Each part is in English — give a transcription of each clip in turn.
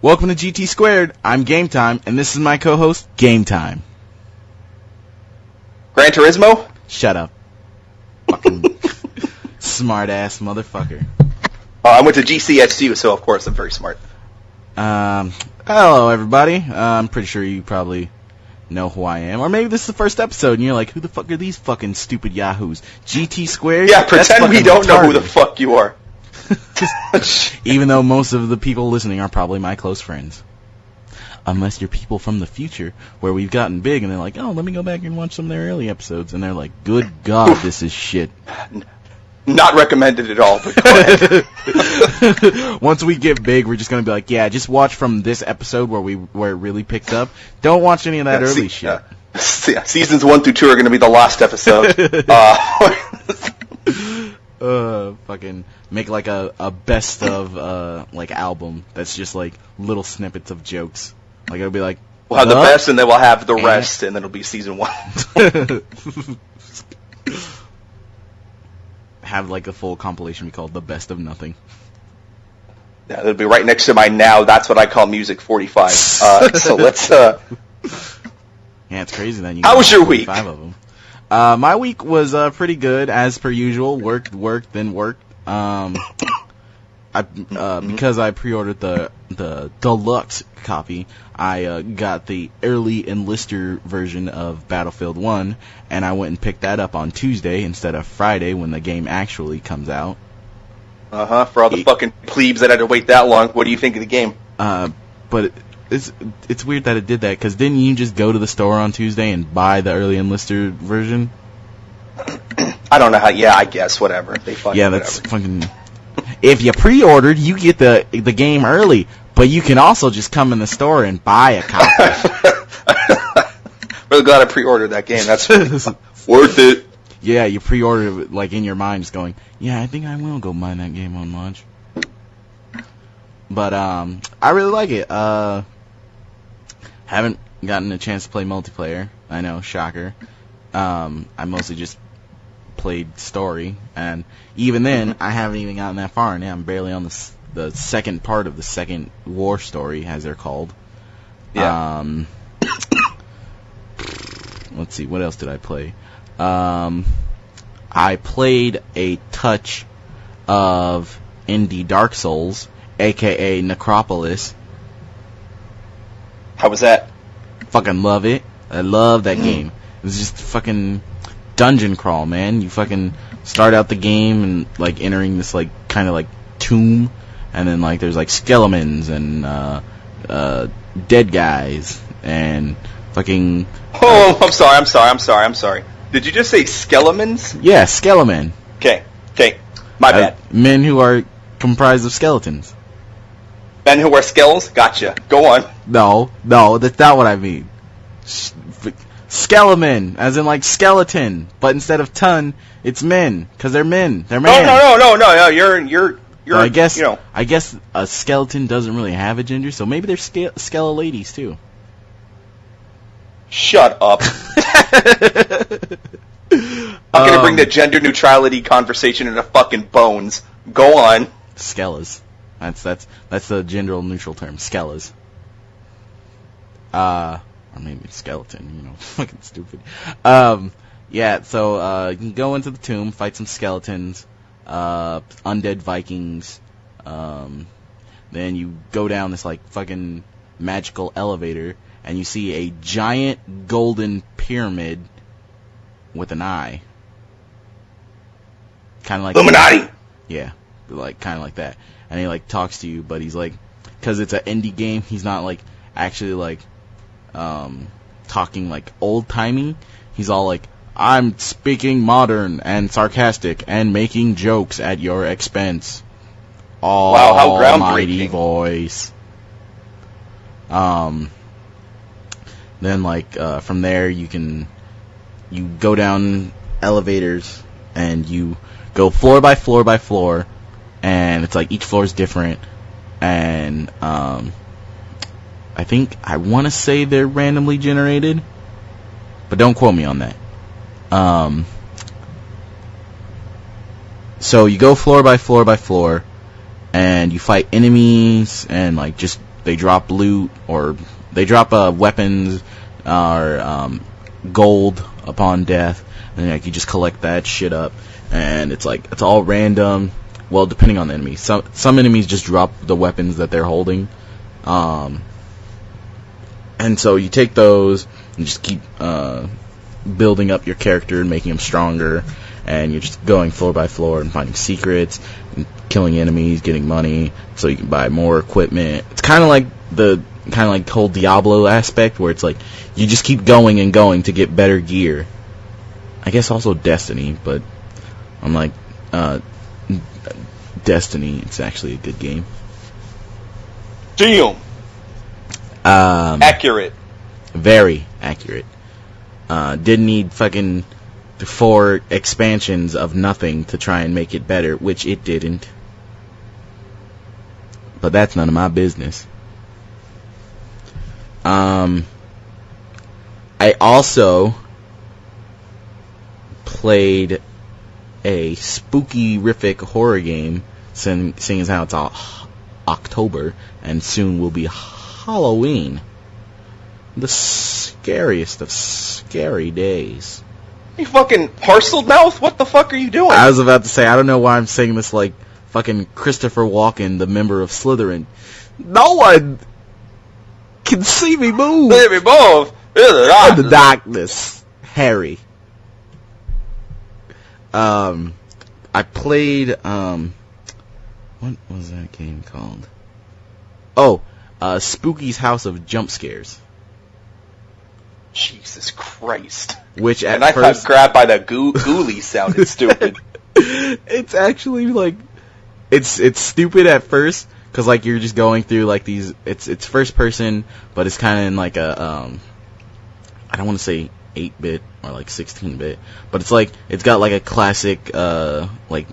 Welcome to GT Squared. I'm Game Time, and this is my co-host, Game Time. Gran Turismo? Shut up. Fucking smart-ass motherfucker. I went to GCSU, so of course I'm very smart. Hello, everybody. I'm pretty sure you probably know who I am. Or maybe this is the first episode, and you're like, who the fuck are these fucking stupid yahoos? GT Squared? Yeah, pretend we don't know who the fuck you are. Even though most of the people listening are probably my close friends. Unless you're people from the future, where we've gotten big, and they're like, oh, let me go back and watch some of their early episodes, and they're like, good God, this is shit. Not recommended at all, but go ahead. Once we get big, we're just gonna be like, yeah, just watch from this episode where it really picks up. Don't watch any of that early shit. Seasons 1 through 2 are gonna be the last episode. Fucking make like a best of like album that's just like little snippets of jokes. Like it'll be like, we'll have the best, and then we'll have the rest, and then it'll be season 1. Have like a full compilation we call the best of nothing. Yeah, it'll be right next to my now. That's what I call music 45. So let's. Yeah, it's crazy then. How was your week? 45 of them. My week was pretty good as per usual. Worked, then worked. Because I pre-ordered the deluxe copy, I got the early enlister version of Battlefield 1, and I went and picked that up on Tuesday instead of Friday when the game actually comes out. For all the fucking plebes that had to wait that long, what do you think of the game? But it's weird that it did that, because didn't you just go to the store on Tuesday and buy the early enlister version? I don't know how. Yeah, I guess whatever. That's whatever. Fucking. If you pre-ordered, you get the game early, but you can also just come in the store and buy a copy. Really glad I pre-ordered that game. That's worth it. Yeah, you pre-ordered it like in your mind, just going, yeah, I think I will go buy that game on launch. But I really like it. Haven't gotten a chance to play multiplayer. I know, shocker. I mostly just played story, and even then, I haven't even gotten that far, and I'm barely on the second part of the second war story, as they're called. Yeah. Let's see, what else did I play? I played a touch of Indie Dark Souls, aka Necropolis. How was that? Fucking love it. I love that game. It's just fucking dungeon crawl, man. You fucking start out the game and like entering this like kind of like tomb, and then like there's like skeletons and dead guys and fucking. Oh, I'm sorry. Did you just say skeletons? Yeah, skelemen. Okay, my bad. Men who are comprised of skeletons. Men who wear skulls? Gotcha. Go on. No, that's not what I mean. Skelemen, as in like skeleton, but instead of ton, it's men, because they're men. They're men. No. You're. I guess I guess a skeleton doesn't really have a gender, so maybe they're skele ladies too. Shut up. I'm gonna bring the gender neutrality conversation into fucking bones. Go on. Skelas. That's the gender neutral term. Skelas. Or maybe skeleton, fucking stupid. Yeah, so, you can go into the tomb, fight some skeletons, undead Vikings, then you go down this, like, fucking magical elevator, and you see a giant golden pyramid with an eye. Kinda like... Illuminati! Yeah, kinda like that. And he, like, talks to you, but he's, like, because it's an indie game, he's not, like, actually, like, talking like old-timey. He's all like, I'm speaking modern and sarcastic and making jokes at your expense. Wow, how groundbreaking. Almighty voice. Then like from there you go down elevators and you go floor by floor by floor, and it's like each floor is different, and I want to say they're randomly generated, but don't quote me on that. So you go floor by floor by floor, and you fight enemies, and like just they drop loot, or they drop weapons or gold upon death, and like you just collect that shit up, and it's like it's all random. Well, depending on the enemy. Some enemies just drop the weapons that they're holding, and so you take those and just keep building up your character and making them stronger, and you're just going floor by floor and finding secrets and killing enemies, getting money so you can buy more equipment. It's kind of like the whole Diablo aspect, where it's like you just keep going and going to get better gear. I guess also Destiny, but I'm like Destiny, it's actually a good game. Damn. Accurate. Very accurate. Didn't need fucking 4 expansions of nothing to try and make it better, which it didn't. But that's none of my business. I also played a spooky-rific horror game, seeing as how it's October, and soon will be Halloween. The scariest of scary days. You fucking parcel mouth? What the fuck are you doing? I was about to say, I don't know why I'm saying this like fucking Christopher Walken, the member of Slytherin. No one can see me move. See me move in the darkness. Harry. I played, what was that game called? Oh, Spooky's House of Jump Scares. Jesus Christ. Which at and I first... thought Grabbed by the Ghoulies sounded stupid. It's actually, like, it's stupid at first, because, like, you're just going through, like, these, it's first person, but it's kind of in, like, a, I don't want to say 8-bit or like 16-bit, but it's like it's got like a classic like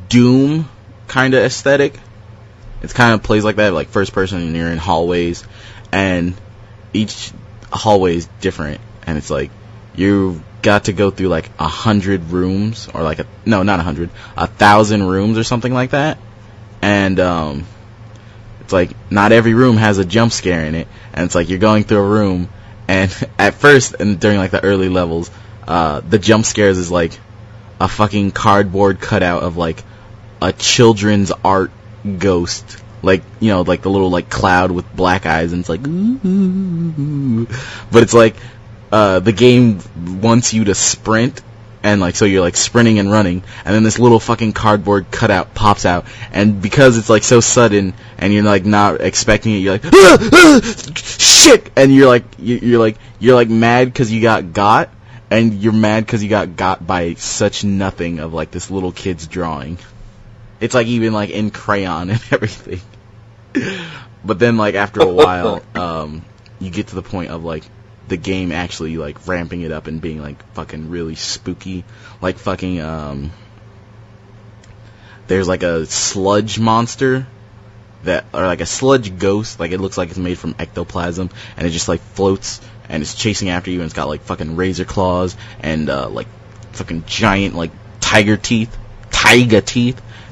Doom kind of aesthetic. It's kind of plays like that, like first person, and you're in hallways, and each hallway is different, and it's like you got to go through like 100 rooms, or like no, not 100, 1,000 rooms or something like that, and it's like not every room has a jump scare in it, and it's like you're going through a room. And at first, and during like the early levels, the jump scares is like a fucking cardboard cutout of like a children's art ghost, like, you know, like the little like cloud with black eyes, and it's like, ooh. But it's like the game wants you to sprint, and like so you're like sprinting and running, and then this little fucking cardboard cutout pops out, and because it's like so sudden and you're like not expecting it, you're like shit, and you're like mad because you got, and you're mad because you got by such nothing of like this little kid's drawing. It's like even like in crayon and everything. But then like after a while, you get to the point of like the game actually like ramping it up and being like fucking really spooky, like fucking there's like a sludge monster that, or like a sludge ghost, like it looks like it's made from ectoplasm, and it just like floats and it's chasing after you, and it's got like fucking razor claws and like fucking giant like taiga teeth,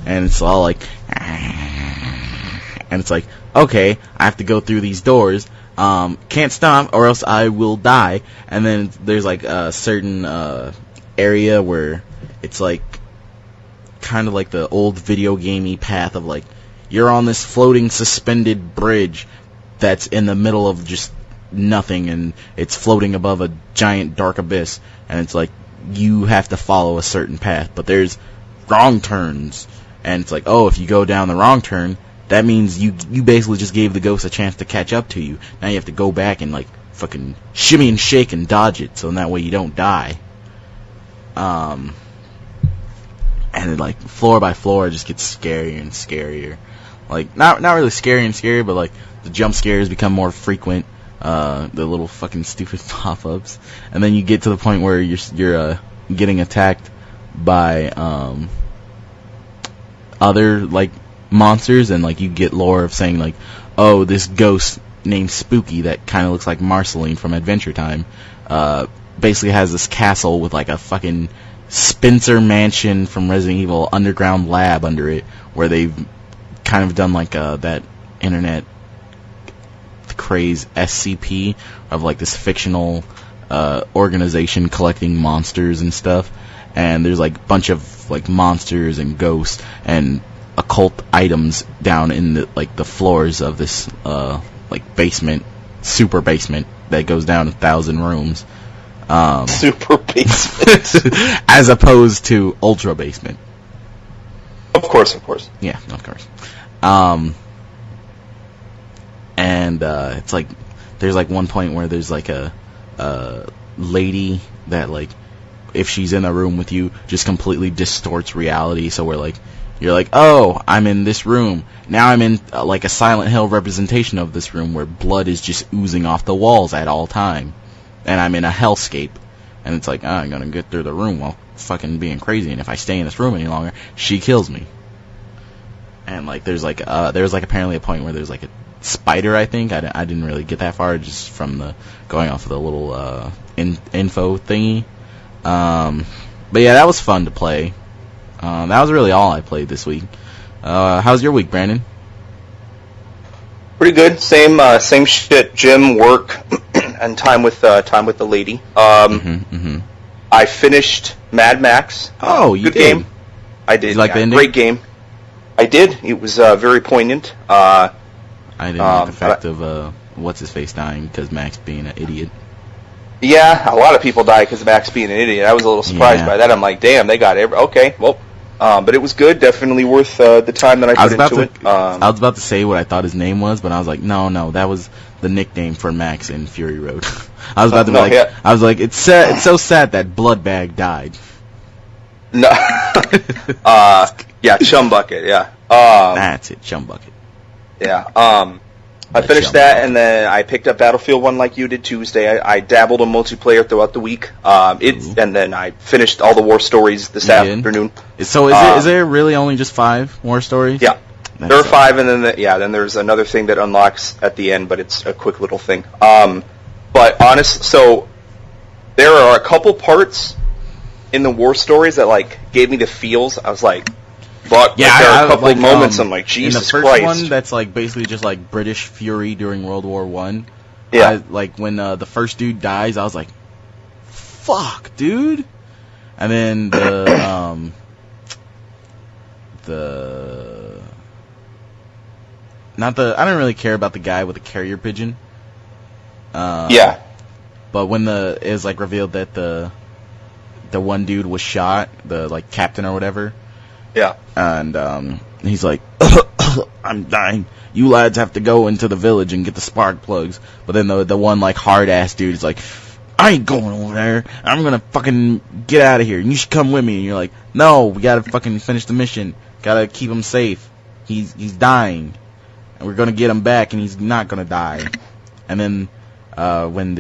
and it's all like, and it's like, okay, I have to go through these doors. Can't stop or else I will die. And then there's like a certain area where it's like kind of like the old video gamey path of like you're on this floating suspended bridge that's in the middle of just nothing, and it's floating above a giant dark abyss, and it's like you have to follow a certain path, but there's wrong turns, and it's like, oh, if you go down the wrong turn, that means you basically just gave the ghost a chance to catch up to you. Now you have to go back and like fucking shimmy and shake and dodge it, so that way you don't die. And then like floor by floor it just gets scarier and scarier. Like not really scary and scary, but like the jump scares become more frequent. The little fucking stupid pop-ups, and then you get to the point where you're getting attacked by other like monsters, and like you get lore of saying like, oh, this ghost named Spooky that kind of looks like Marceline from Adventure Time basically has this castle with like a fucking Spencer Mansion from Resident Evil underground lab under it, where they've kind of done like that internet Death Craze SCP of like this fictional organization collecting monsters and stuff. And there's like a bunch of like monsters and ghosts and occult items down in the floors of this like basement, super basement that goes down 1,000 rooms. Super basement, as opposed to ultra basement. Of course. Yeah, of course. And it's like there's like one point where there's like a lady that like if she's in a room with you just completely distorts reality. So we're like you're like, oh, I'm in this room. Now I'm in like a Silent Hill representation of this room where blood is just oozing off the walls at all time. And I'm in a hellscape. And it's like, I'm gonna get through the room while fucking being crazy. And if I stay in this room any longer, she kills me. And like there's like apparently a point where there's like a spider, I think. I didn't really get that far just from the going off of the little info thingy. But yeah, that was fun to play. That was really all I played this week. How's your week, Brandon? Pretty good. Same shit. Gym, work, and time with the lady. I finished Mad Max. Oh, you good did. Game. I did. Did you like the ending? Great game. I did. It was very poignant. I didn't like the fact of what's his face dying because Max being an idiot. Yeah, a lot of people die because of Max being an idiot. I was a little surprised by that. I'm like, damn, they got okay, well. But it was good, definitely worth the time that I put into it. I was about to say what I thought his name was, but I was like, no, that was the nickname for Max in Fury Road. I was about to be I was like, it's so sad that Bloodbag died. No, yeah, Chum Bucket, yeah. That's it, Chum Bucket. Yeah, I finished that, and then I picked up Battlefield 1 like you did Tuesday. I dabbled in multiplayer throughout the week. And then I finished all the war stories this afternoon. So is there really only just 5 war stories? Yeah. There are 5, and then there's another thing that unlocks at the end, but it's a quick little thing. But so there are a couple parts in the war stories that like gave me the feels. I was like, fuck. Yeah, there are a couple moments I'm like, Jesus Christ. In the first one, that's like basically just like British Fury during World War I. Yeah. Like when the first dude dies, I was like, fuck, dude. And then I don't really care about the guy with the carrier pigeon. Yeah. But when it was like revealed that the one dude was shot, the like captain or whatever. Yeah. And he's like, I'm dying. You lads have to go into the village and get the spark plugs. But then the one like hard ass dude is like, I ain't going over there. I'm gonna fucking get out of here. And you should come with me. And you're like, no, we gotta fucking finish the mission. Gotta keep him safe. He's dying. And we're gonna get him back and he's not gonna die. And then, when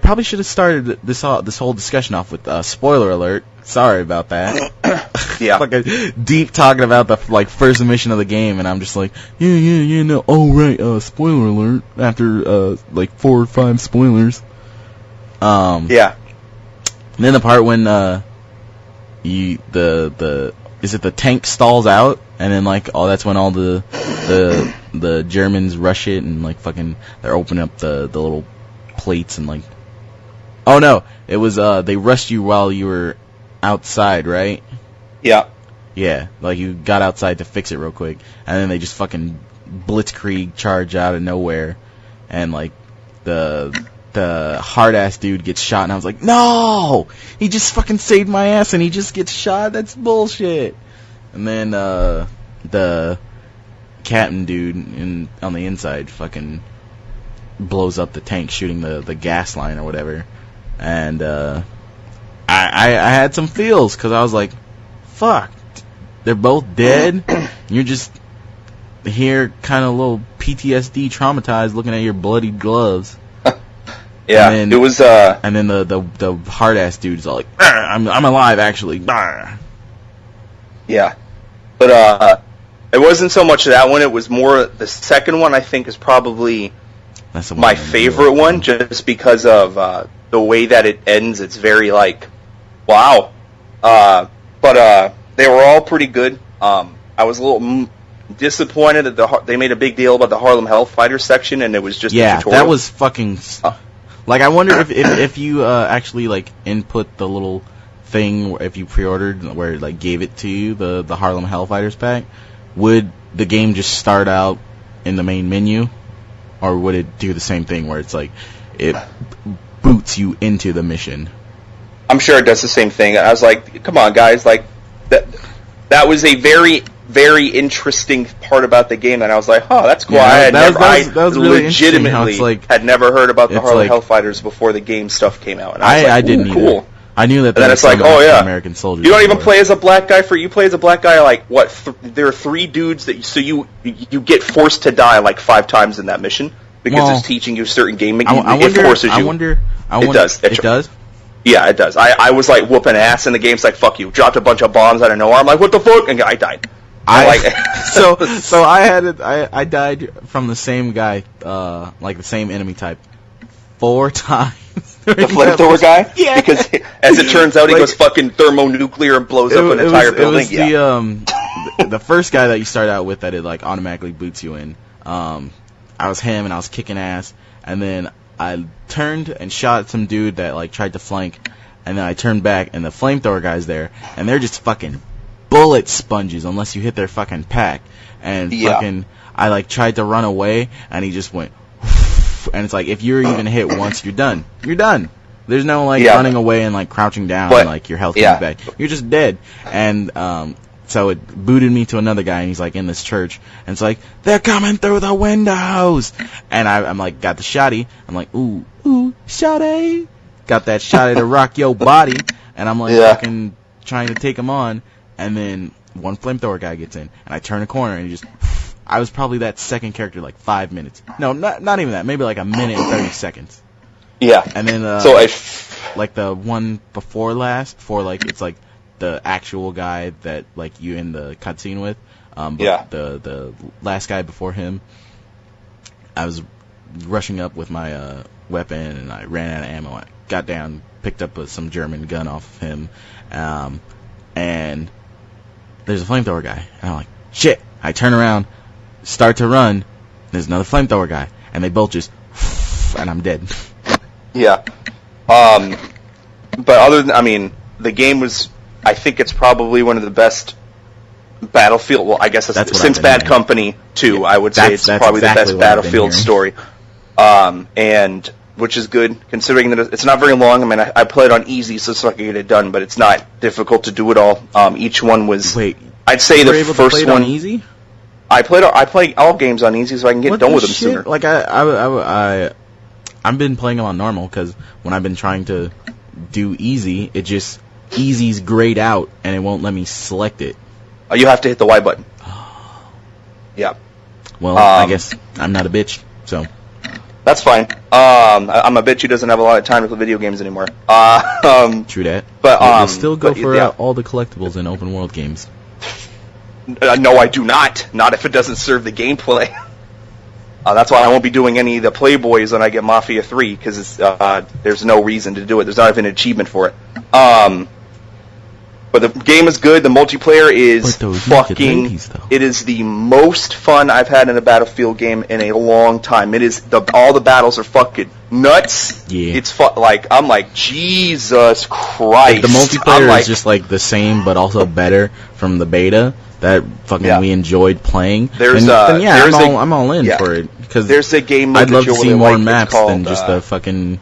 probably should have started this whole discussion off with, spoiler alert. Sorry about that. Yeah. Fucking deep talking about the like first mission of the game, and I'm just like, no. Oh right, spoiler alert. After like 4 or 5 spoilers. Yeah. And then the part when the tank stalls out, and then like that's when all the Germans rush it, and like fucking they're opening up the little plates and like. Oh no, it was they rushed you while you were outside, right? Yeah. Yeah, like you got outside to fix it real quick, and then they just fucking blitzkrieg charge out of nowhere, and like the hard ass dude gets shot, and I was like, no, he just fucking saved my ass, and he just gets shot. That's bullshit. And then the captain dude on the inside fucking blows up the tank, shooting the gas line or whatever, and I had some feels because I was like, fuck, they're both dead. You're just here, kind of a little PTSD traumatized, looking at your bloody gloves. Yeah, and then, it was. And then the hard ass dude's all like, I'm alive actually. Yeah, but it wasn't so much that one. It was more the second one. I think is probably my favorite one, just because of the way that it ends. It's very like, wow. But they were all pretty good. I was a little disappointed that they made a big deal about the Harlem Hellfighters section, and it was just a tutorial. That was fucking. Like, I wonder if you actually like input the little thing if you pre-ordered where it like gave it to you the Harlem Hellfighters pack, would the game just start out in the main menu, or would it do the same thing where it's like it boots you into the mission? I'm sure it does the same thing. I was like, come on, guys, like that was a very, very interesting part about the game, and I was like, oh, that's cool. Yeah, I was really legitimately like, had never heard about the Harlem Hellfighters before the game stuff came out. And I didn't either. Cool. I knew that. And then it's like, oh yeah, American soldiers. You don't even play as a black guy. You play as a black guy. Like what? There are 3 dudes that you get forced to die like 5 times in that mission because it's teaching you certain game mechanics. It forces you. I wonder. It does. It does. Yeah, it does. I was like whooping ass, and the game's like, fuck you. Dropped a bunch of bombs out of nowhere. I'm like, what the fuck? And I died. So I died from the same guy, like the same enemy type, 4 times. The flamethrower guy? Yeah. Because as it turns out, he goes fucking thermonuclear and blows up an entire building. It was the first guy that you start out with that it like automatically boots you in. I was him, and I was kicking ass, and then I turned and shot at some dude that like tried to flank, and then I turned back, and the flamethrower guy's there, and they're just fucking bullet sponges unless you hit their fucking pack. And fucking, I like tried to run away, and he just went, and it's like, if you're even hit once, you're done. You're done. There's no like running away and like crouching down and like your health comes back. You're just dead. And so it booted me to another guy, and he's like in this church, and it's like, they're coming through the windows. And I'm like, got the shotty. I'm like, ooh, shotty. Got that shotty to rock your body. And I'm like fucking trying to take him on. And then one flamethrower guy gets in, and I turn a corner, and he just, I was probably that second character like 5 minutes. No, not even that. Maybe like a minute and 30 seconds. Yeah. And then like the one before like it's like the actual guy that like you in the cutscene with. But the last guy before him, I was rushing up with my weapon, and I ran out of ammo. I got down, picked up some German gun off of him, and there's a flamethrower guy, and I'm like, shit. I turn around, start to run, there's another flamethrower guy, and they both just, and I'm dead. Yeah. But other than, I mean, the game was, I think it's probably one of the best Battlefield, well, I guess that's since Bad Company 2, I would say it's probably exactly the best Battlefield story. And, which is good, considering that it's not very long. I mean, I played on easy, so I can get it done, but it's not difficult to do it all. Each one was, I'd say the first one. On easy? I play all games on easy, so I can get done with them sooner. Like, I've been playing them on normal, because when I've been trying to do easy, it just, easy's grayed out, and it won't let me select it. You have to hit the Y button. Yeah. Well, I guess I'm not a bitch, so. That's fine. I'm a bitch who doesn't have a lot of time to play video games anymore. True that. But you'll still go for all the collectibles in open world games. No, I do not. Not if it doesn't serve the gameplay. That's why I won't be doing any of the Playboys when I get Mafia 3, because there's no reason to do it. There's not even an achievement for it. But the game is good. The multiplayer is fucking... It is the most fun I've had in a Battlefield game in a long time. It is... all the battles are fucking nuts. Yeah. It's like... I'm like, Jesus Christ. Like, the multiplayer is just like the same, but also better from the beta. That fucking we enjoyed playing. I'm all in for it. Because there's a game mode I'd love to see more maps than just the fucking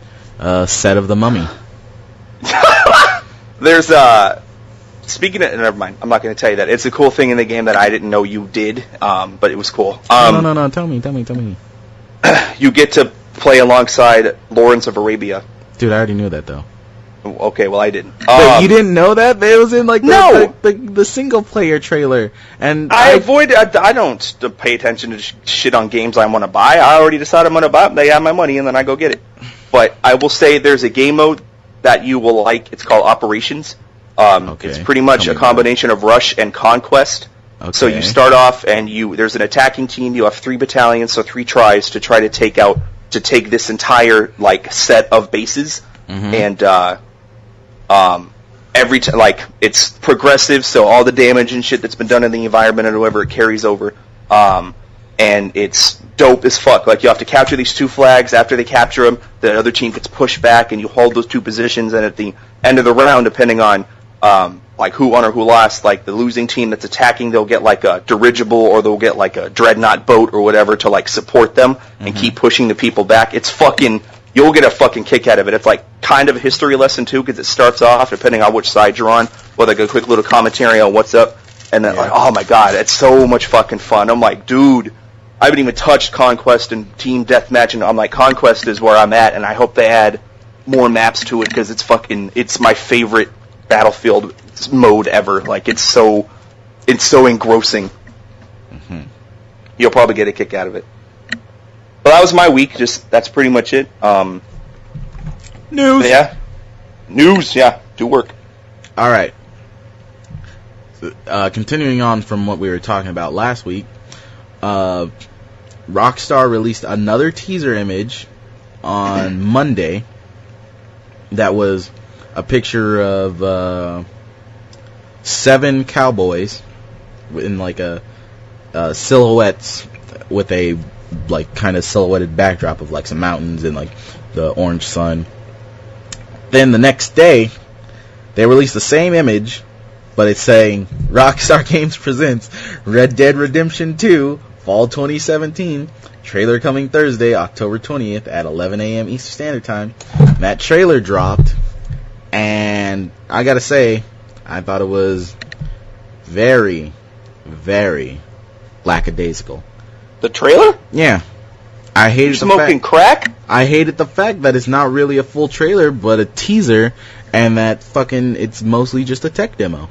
set of the Mummy. There's speaking of, never mind. I'm not going to tell you that. It's a cool thing in the game that I didn't know you did, but it was cool. No. Tell me. You get to play alongside Lawrence of Arabia. Dude, I already knew that though. Okay, well I didn't. Wait, you didn't know that? It was in like the single player trailer, and I don't pay attention to shit on games I want to buy. I already decided I'm going to buy them. They have my money, and then I go get it. But I will say there's a game mode that you will like. It's called Operations. It's pretty much a combination of Rush and Conquest. Okay. So you start off, and there's an attacking team. You have 3 battalions, so 3 tries to try to take this entire like set of bases, and it's progressive, so all the damage and shit that's been done in the environment or whatever, it carries over. And it's dope as fuck. Like, you have to capture these 2 flags. After they capture them, the other team gets pushed back, and you hold those 2 positions. And at the end of the round, depending on like who won or who lost, like the losing team that's attacking, they'll get like a dirigible or they'll get like a dreadnought boat or whatever to like support them and keep pushing the people back. It's fucking, you'll get a fucking kick out of it. It's like kind of a history lesson too, because it starts off, depending on which side you're on, with like a quick little commentary on what's up, and then like, oh my god, it's so much fucking fun. I'm like, dude, I haven't even touched Conquest and Team Deathmatch, and I'm like, Conquest is where I'm at, and I hope they add more maps to it, because it's my favorite Battlefield mode ever. Like, it's so engrossing. You'll probably get a kick out of it. Well, that was my week. That's pretty much it. News. Yeah. News. Yeah. Do work. All right. Continuing on from what we were talking about last week, Rockstar released another teaser image on Monday that was a picture of 7 cowboys in like a silhouettes with a like kind of silhouetted backdrop of like some mountains and like the orange sun. Then the next day, they released the same image, but it's saying Rockstar Games presents Red Dead Redemption 2 Fall 2017 trailer coming Thursday, October 20th at 11 a.m. Eastern Standard Time. And that trailer dropped, and I gotta say, I thought it was very, very lackadaisical. The trailer? Yeah. I hated smoking crack? I hated the fact that it's not really a full trailer, but a teaser, and that fucking it's mostly just a tech demo.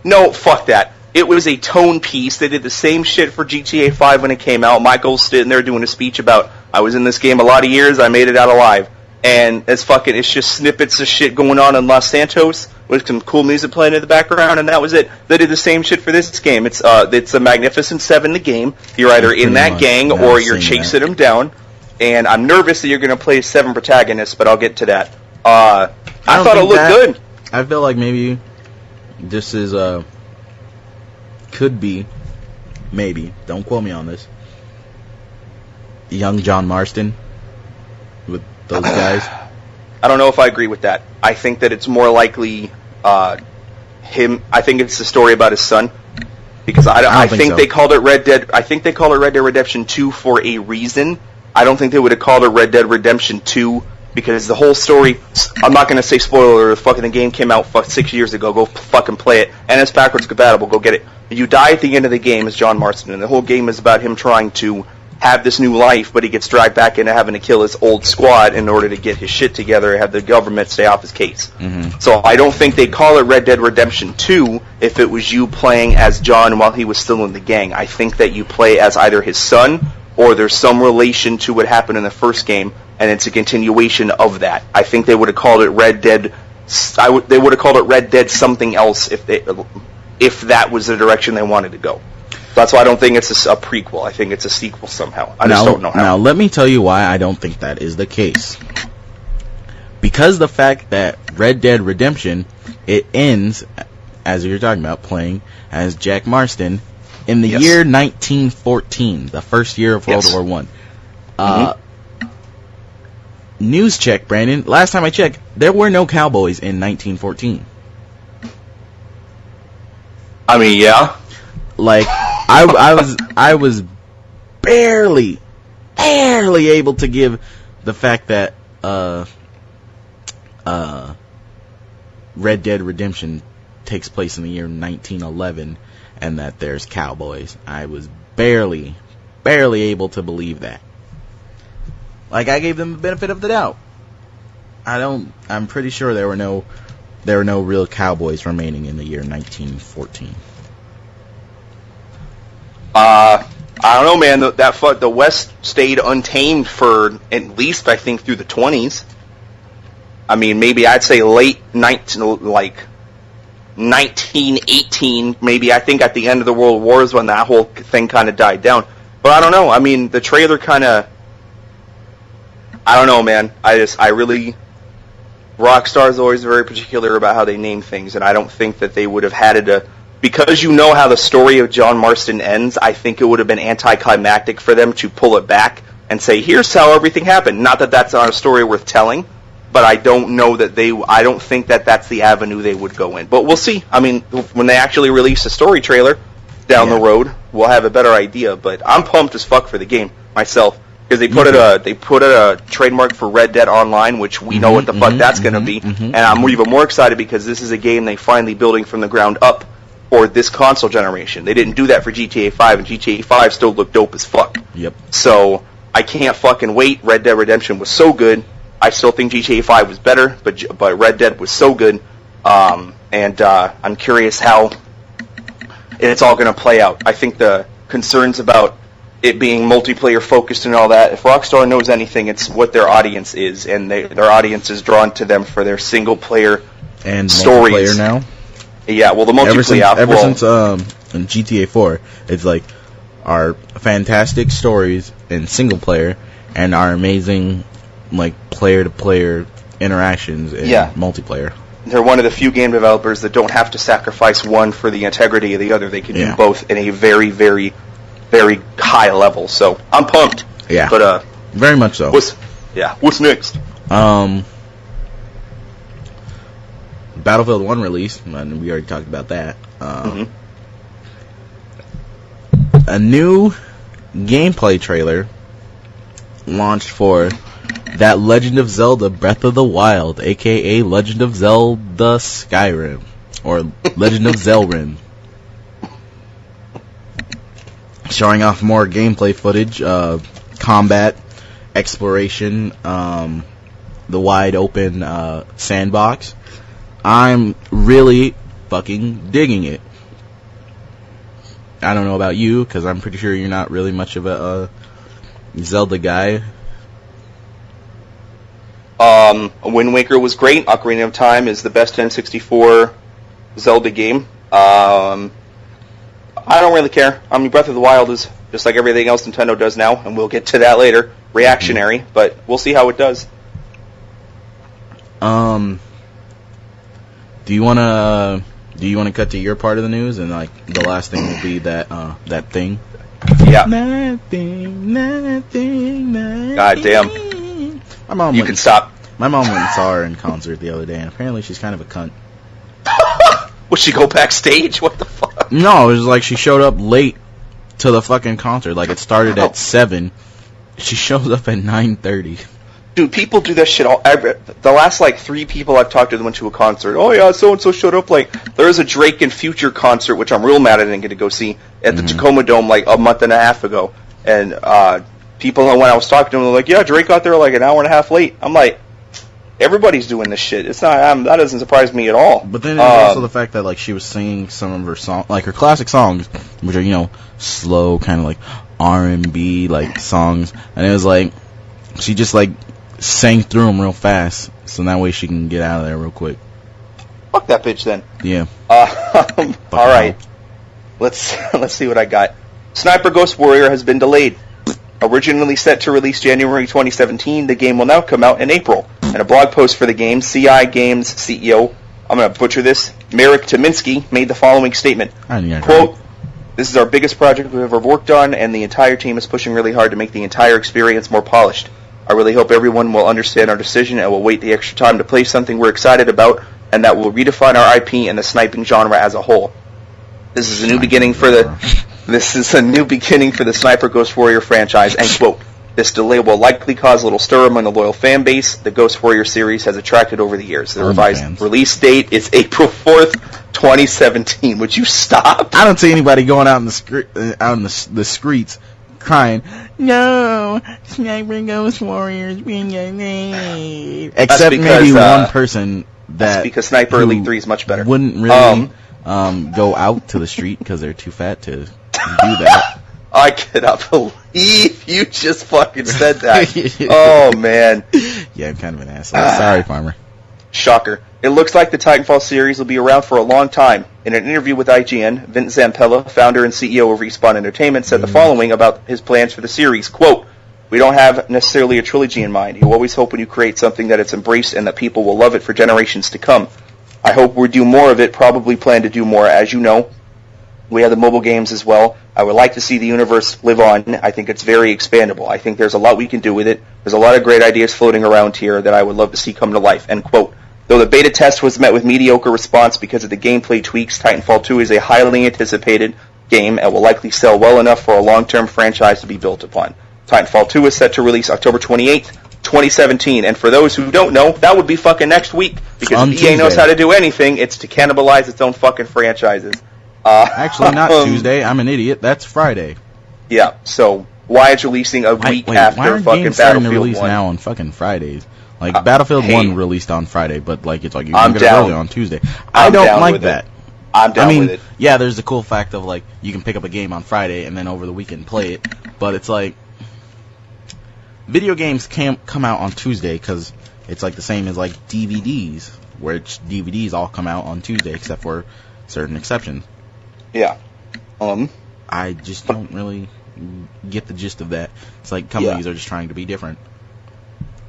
No, fuck that. It was a tone piece. They did the same shit for GTA 5 when it came out. Michael's sitting there doing a speech about, I was in this game a lot of years, I made it out alive. And it's just snippets of shit going on in Los Santos with some cool music playing in the background, and that was it. They did the same shit for this game. It's a Magnificent Seven, the game. You're either in that gang or you're chasing them down. And I'm nervous that you're going to play 7 protagonists, but I'll get to that. I thought it looked good. I feel like maybe this is could be, maybe, don't quote me on this, young John Marston with those guys. I don't know if I agree with that. I think that it's more likely him. I think it's the story about his son, because I think so. They called it Red Dead. I think they called it Red Dead Redemption 2 for a reason. I don't think they would have called it Red Dead Redemption 2 because the whole story. I'm not going to say spoiler. Fucking the game came out 6 years ago. Go fucking play it, and it's backwards compatible. Go get it. You die at the end of the game as John Marston, and the whole game is about him trying to have this new life, but he gets dragged back into having to kill his old squad in order to get his shit together and have the government stay off his case. Mm-hmm. So I don't think they call it Red Dead Redemption 2 if it was you playing as John while he was still in the gang. I think that you play as either his son or there's some relation to what happened in the first game, and it's a continuation of that. I think they would have called it Red Dead. They would have called it Red Dead something else if that was the direction they wanted to go. That's why I don't think it's a prequel. I think it's a sequel somehow. I just don't know how. Now, let me tell you why I don't think that is the case. Because the fact that Red Dead Redemption, it ends, as you're talking about, playing as Jack Marston in the year 1914, the first year of World War I. News check, Brandon. Last time I checked, there were no cowboys in 1914. I mean, yeah. Like, I was barely able to give the fact that Red Dead Redemption takes place in the year 1911 and that there's cowboys. I was barely able to believe that. Like, I gave them the benefit of the doubt. I'm pretty sure there were no real cowboys remaining in the year 1914. I don't know, man. The West stayed untamed for at least, I think, through the 20s. I mean, maybe I'd say late 1918. Maybe I think at the end of the World Wars when that whole thing kind of died down. But I don't know. I mean, the trailer kind of. I don't know, man. Rockstar's always very particular about how they name things, and I don't think that they would have had because you know how the story of John Marston ends, I think it would have been anticlimactic for them to pull it back and say, here's how everything happened. Not that that's not a story worth telling, but I don't know that I don't think that that's the avenue they would go in. But we'll see. I mean, when they actually release a story trailer down the road, we'll have a better idea. But I'm pumped as fuck for the game myself, because they put a trademark for Red Dead Online, which we know what the fuck that's going to be. And I'm even more excited because this is a game they finally building from the ground up for this console generation. They didn't do that for GTA 5, and GTA 5 still looked dope as fuck. Yep. So I can't fucking wait. Red Dead Redemption was so good. I still think GTA 5 was better, but Red Dead was so good. And I'm curious how it's all going to play out. I think the concerns about it being multiplayer focused and all that, if Rockstar knows anything, it's what their audience is, and their audience is drawn to them for their single player and stories. Multiplayer now. Yeah, well, the multiplayer ever since in GTA 4, it's like our fantastic stories in single player and our amazing like player to player interactions in multiplayer. They're one of the few game developers that don't have to sacrifice one for the integrity of the other. They can do both in a very, very, very high level. So I'm pumped. Yeah, but very much so. What's next? Battlefield 1 released, and we already talked about that. A new gameplay trailer launched for that Legend of Zelda Breath of the Wild, aka Legend of Zelda Skyrim, or Legend of Zelrim. Showing off more gameplay footage, combat, exploration, the wide open sandbox. I'm really fucking digging it. I don't know about you, because I'm pretty sure you're not really much of a Zelda guy. Wind Waker was great. Ocarina of Time is the best N64 Zelda game. I don't really care. I mean, Breath of the Wild is just like everything else Nintendo does now, and we'll get to that later. Reactionary, but we'll see how it does. Do you wanna cut to your part of the news, and like the last thing will be that that thing? Yeah. Nothing. God damn. You can stop. My mom went and saw her in concert the other day, and apparently she's kind of a cunt. Would she go backstage? What the fuck? No, it was like she showed up late to the fucking concert. Like it started at 7. She shows up at 9:30. Dude, people do that shit all. The last like 3 people I've talked to that went to a concert. Oh yeah, so and so showed up. Like there was a Drake and Future concert, which I'm real mad I didn't get to go see at the Tacoma Dome like a month and a half ago. And people when I was talking to them, they're like, "Yeah, Drake got there like an hour and a half late." I'm like, everybody's doing this shit. It's not. That doesn't surprise me at all. But then there's also the fact that like she was singing some of her songs, like her classic songs, which are slow, kind of like R&B like songs, and it was like she just like sang through them real fast, so that way she can get out of there real quick. Fuck that bitch then. Yeah. All right. Let's see what I got. Sniper Ghost Warrior has been delayed. Originally set to release January 2017, the game will now come out in April. In a blog post for the game, CI Games CEO, I'm going to butcher this, Marek Tymiński, made the following statement. Quote, "This is our biggest project we've ever worked on, and the entire team is pushing really hard to make the entire experience more polished. I really hope everyone will understand our decision and will wait the extra time to play something we're excited about, and that will redefine our IP and the sniping genre as a whole. This is a new beginning for the Sniper Ghost Warrior franchise," end quote. This delay will likely cause a little stir among the loyal fan base the Ghost Warrior series has attracted over the years. The revised release date is April 4th, 2017. Would you stop? I don't see anybody going out in the streets crying, "No, Sniper Ghost Warriors being delayed." Except maybe one person that's because Sniper Elite 3 is much better. Wouldn't really go out to the street because they're too fat to do that. I cannot believe you just fucking said that. Oh, man. Yeah, I'm kind of an asshole. Sorry, Farmer. Shocker. It looks like the Titanfall series will be around for a long time. In an interview with IGN, Vince Zampella, founder and CEO of Respawn Entertainment, said the following about his plans for the series. Quote, "We don't have necessarily a trilogy in mind. You always hope when you create something that it's embraced and that people will love it for generations to come. I hope we do more of it, probably plan to do more. As you know, We have the mobile games as well. I would like to see the universe live on. I think it's very expandable. I think there's a lot we can do with it. There's a lot of great ideas floating around here that I would love to see come to life. End quote. Though the beta test was met with mediocre response because of the gameplay tweaks, Titanfall 2 is a highly anticipated game and will likely sell well enough for a long-term franchise to be built upon. Titanfall 2 is set to release October 28th, 2017, and for those who don't know, that would be fucking next week, because if EA knows how to do anything, it's to cannibalize its own fucking franchises. Actually, not Tuesday. I'm an idiot. That's Friday. Yeah, so why it's releasing a week after why aren't fucking games starting to Battlefield release 1? now on fucking Fridays? Like, Battlefield 1 released on Friday, but like it's like you can get it early on Tuesday. I don't like that. I'm down with it. Yeah, there's the cool fact of like you can pick up a game on Friday and then over the weekend play it, but it's like video games can't come out on Tuesday because it's like the same as like DVDs, which DVDs all come out on Tuesday except for certain exceptions. Yeah. I just don't really get the gist of that. It's like companies are just trying to be different.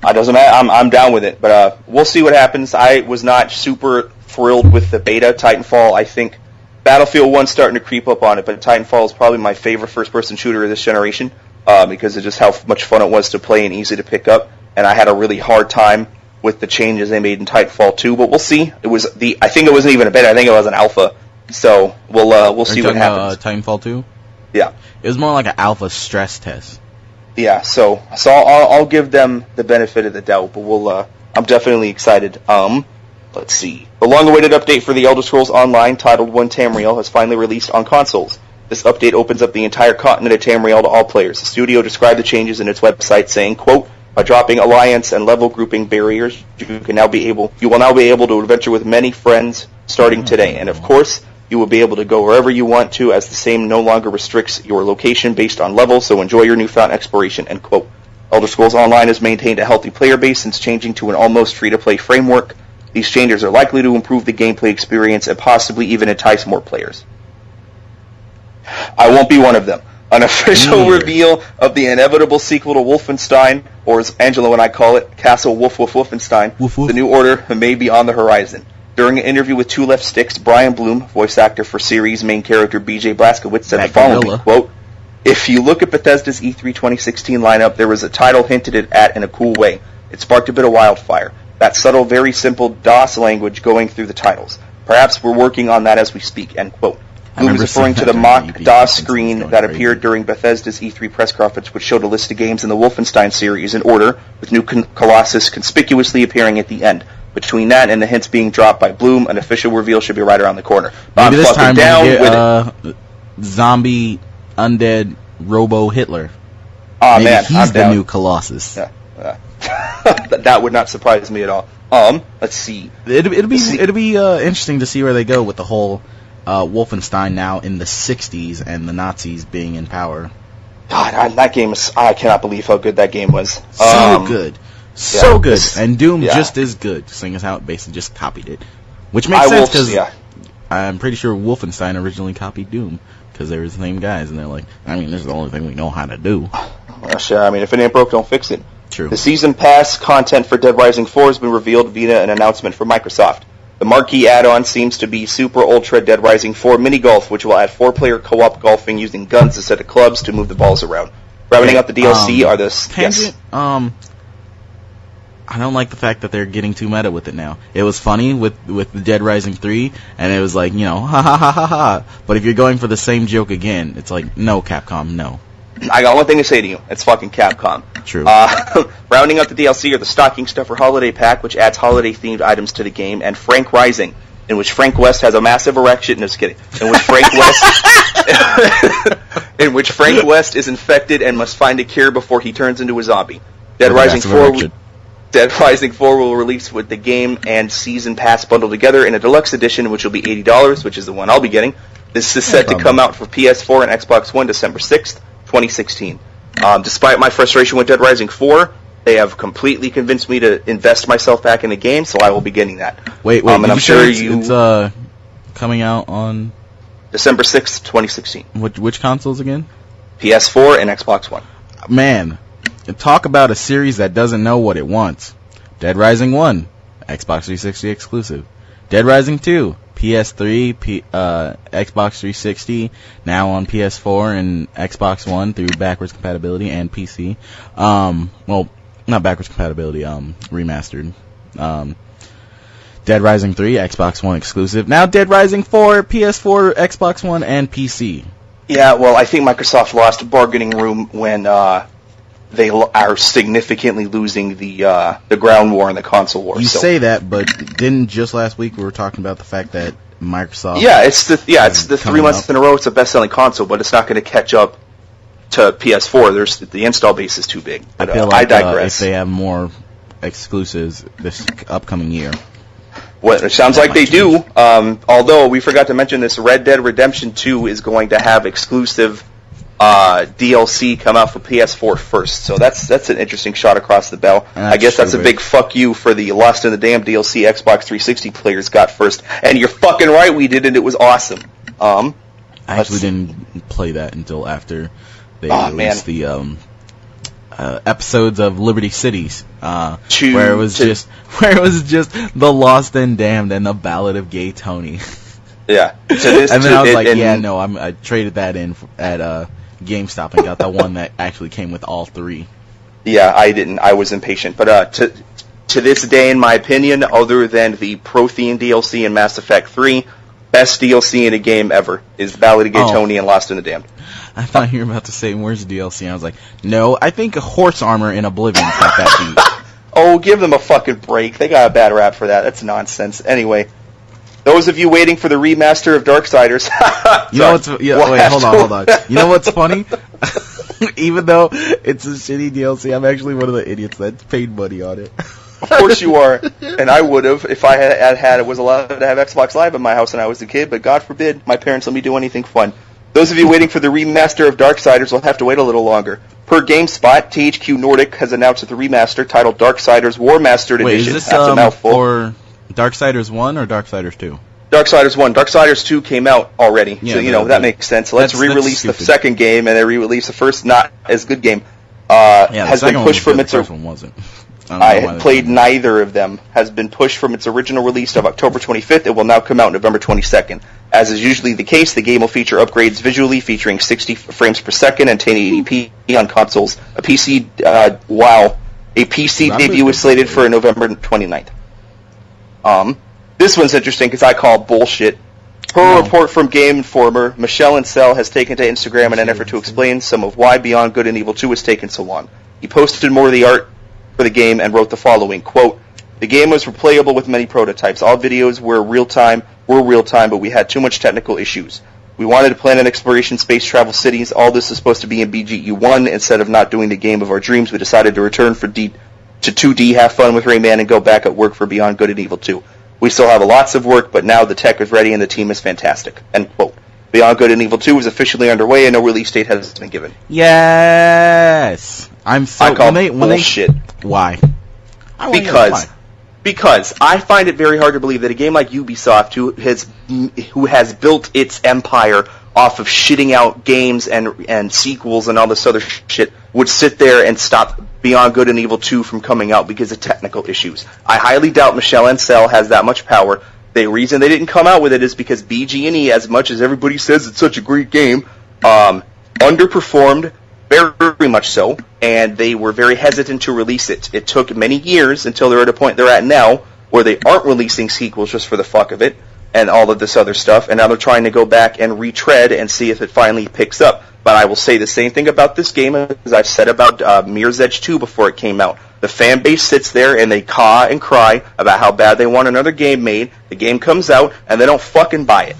It doesn't matter. I'm down with it, but we'll see what happens. I was not super thrilled with the beta Titanfall. I think Battlefield 1's starting to creep up on it, but Titanfall is probably my favorite first-person shooter of this generation because of just how much fun it was to play and easy to pick up. And I had a really hard time with the changes they made in Titanfall 2, but we'll see. I think it wasn't even a beta. I think it was an alpha. So we'll see what happens. Titanfall 2? Yeah. It was more like an alpha stress test. Yeah, so I'll give them the benefit of the doubt, but I'm definitely excited. Let's see. The long-awaited update for The Elder Scrolls Online, titled One Tamriel, has finally released on consoles. This update opens up the entire continent of Tamriel to all players. The studio described the changes in its website, saying, quote, by dropping alliance and level grouping barriers, you will now be able to adventure with many friends starting today. And of course, you will be able to go wherever you want to, as the same no longer restricts your location based on level, so enjoy your newfound exploration, end quote. Elder Scrolls Online has maintained a healthy player base since changing to an almost free-to-play framework. These changes are likely to improve the gameplay experience and possibly even entice more players. I won't be one of them. An official reveal of the inevitable sequel to Wolfenstein, or as Angelo and I call it, Castle Wolfenstein, The New Order, may be on the horizon. During an interview with Two Left Sticks, Brian Bloom, voice actor for series main character BJ Blazkowicz, said the following, quote, if you look at Bethesda's E3 2016 lineup, there was a title hinted at in a cool way. It sparked a bit of wildfire. That subtle, very simple DOS language going through the titles. Perhaps we're working on that as we speak, end quote. Bloom is referring to the mock DOS screen that appeared during Bethesda's E3 press conference, which showed a list of games in the Wolfenstein series in order, with New Colossus conspicuously appearing at the end. Between that and the hints being dropped by Bloom, an official reveal should be right around the corner. Maybe this time we'll get zombie, undead, Robo Hitler. Oh man, he's the new Colossus. Yeah. That would not surprise me at all. Let's see. It'll be interesting to see where they go with the whole Wolfenstein now in the 60s and the Nazis being in power. God, that game is... I cannot believe how good that game was. So good. So good. And Doom just as good, seeing as how it basically just copied it. Which makes sense, because I'm pretty sure Wolfenstein originally copied Doom, because they were the same guys, and they're like, I mean, this is the only thing we know how to do. Well, sure, I mean, if it ain't broke, don't fix it. True. The Season Pass content for Dead Rising 4 has been revealed via an announcement from Microsoft. The marquee add-on seems to be Super Ultra Dead Rising 4 Mini Golf, which will add 4-player co-op golfing using guns instead of clubs to move the balls around. Rounding up the DLC are the... Tangent, I don't like the fact that they're getting too meta with it now. It was funny with the Dead Rising 3, and it was like, you know, ha ha ha ha ha. But if you're going for the same joke again, it's like, no, Capcom, no. I got one thing to say to you. It's fucking Capcom. True. Rounding up the DLC are the Stocking Stuffer Holiday Pack, which adds holiday-themed items to the game, and Frank Rising, in which Frank West has a massive erection. No, just kidding. In which Frank West is infected and must find a cure before he turns into a zombie. Dead Rising 4 will release with the game and Season Pass bundled together in a deluxe edition, which will be $80, which is the one I'll be getting. This is set to come out for PS4 and Xbox One December 6th, 2016. Despite my frustration with Dead Rising 4, they have completely convinced me to invest myself back in the game, so I will be getting that. Wait, and I'm sure it's coming out on December 6th, 2016. Which consoles again? PS4 and Xbox One. Man, talk about a series that doesn't know what it wants. Dead Rising 1, Xbox 360 exclusive. Dead Rising 2, PS3, Xbox 360, now on PS4 and Xbox One through backwards compatibility and PC. Well, not backwards compatibility, remastered. Dead Rising 3, Xbox One exclusive. Now Dead Rising 4, PS4, Xbox One, and PC. Yeah, well, I think Microsoft lost bargaining room when they are significantly losing the ground war and the console war. You say that, but didn't just last week we were talking about the fact that Microsoft... it's the 3 months in a row it's a best-selling console, but it's not going to catch up to PS4. The install base is too big. But, I feel like I digress. If they have more exclusives this upcoming year... Well, it sounds like they do, although we forgot to mention this, Red Dead Redemption 2 is going to have exclusive DLC come out for PS4 first, so that's an interesting shot across the bow. I guess that's a big fuck you for the Lost in the Damned DLC Xbox 360 players got first, and you're fucking right, we did, and it was awesome. I actually didn't play that until after they released the episodes of Liberty Cities, where it was just the Lost and Damned and the Ballad of Gay Tony. Yeah, and then I was like, I traded that in at GameStop and got the one that actually came with all three. Yeah, I didn't. I was impatient, but to this day, in my opinion, other than the Prothean DLC and Mass Effect 3, best DLC in a game ever is Ballad of Gay Tony and Lost in the Damned. I thought you were about to say, where's DLC? I was like, no, I think Horse Armor in Oblivion's got that beat. Oh, give them a fucking break. They got a bad rap for that. That's nonsense. Anyway, those of you waiting for the remaster of Darksiders... You know what's... wait, hold on. You know what's funny? Even though it's a shitty DLC, I'm actually one of the idiots that paid money on it. Of course you are. And I would have if I was allowed to have Xbox Live in my house when I was a kid, but God forbid my parents let me do anything fun. Those of you waiting for the remaster of Darksiders will have to wait a little longer. Per GameSpot, THQ Nordic has announced that the remaster titled Darksiders War Mastered Edition. Wait, is this for Darksiders 1 or Darksiders 2? Darksiders 1. Darksiders 2 came out already, so that makes sense. Let's re-release the second game and then re-release the first not as good game. Has been pushed from its... The first one wasn't. I had played neither of them. Has been pushed from its original release of October 25th. It will now come out November 22nd. As is usually the case, the game will feature upgrades visually, featuring 60 frames per second and 1080p on consoles. A PC debut is slated for November 29th. This one's interesting because I call bullshit. Per report from Game Informer, Michel Ancel has taken to Instagram in an effort to explain some of why Beyond Good and Evil 2 has taken so long. He posted more of the art for the game and wrote the following, quote, "The game was replayable with many prototypes. All videos were real-time, but we had too much technical issues. We wanted to plan an exploration, space travel, cities. All this is supposed to be in BGE1. Instead of not doing the game of our dreams, we decided to return to 2D, have fun with Rayman, and go back at work for Beyond Good and Evil 2. We still have lots of work, but now the tech is ready and the team is fantastic." End quote. Beyond Good and Evil 2 is officially underway and no release date has been given. Yes! I call bullshit. Why? Because I find it very hard to believe that a game like Ubisoft, who has built its empire off of shitting out games and sequels and all this other shit, would sit there and stop Beyond Good and Evil 2 from coming out because of technical issues. I highly doubt Michel Ancel has that much power. The reason they didn't come out with it is because BG&E, as much as everybody says it's such a great game, underperformed, very much so, and they were very hesitant to release it. It took many years until they're at a point they're at now, where they aren't releasing sequels just for the fuck of it, and all of this other stuff, and now they're trying to go back and retread and see if it finally picks up. But I will say the same thing about this game as I've said about Mirror's Edge 2 before it came out. The fan base sits there and they caw and cry about how bad they want another game made. The game comes out, and they don't fucking buy it.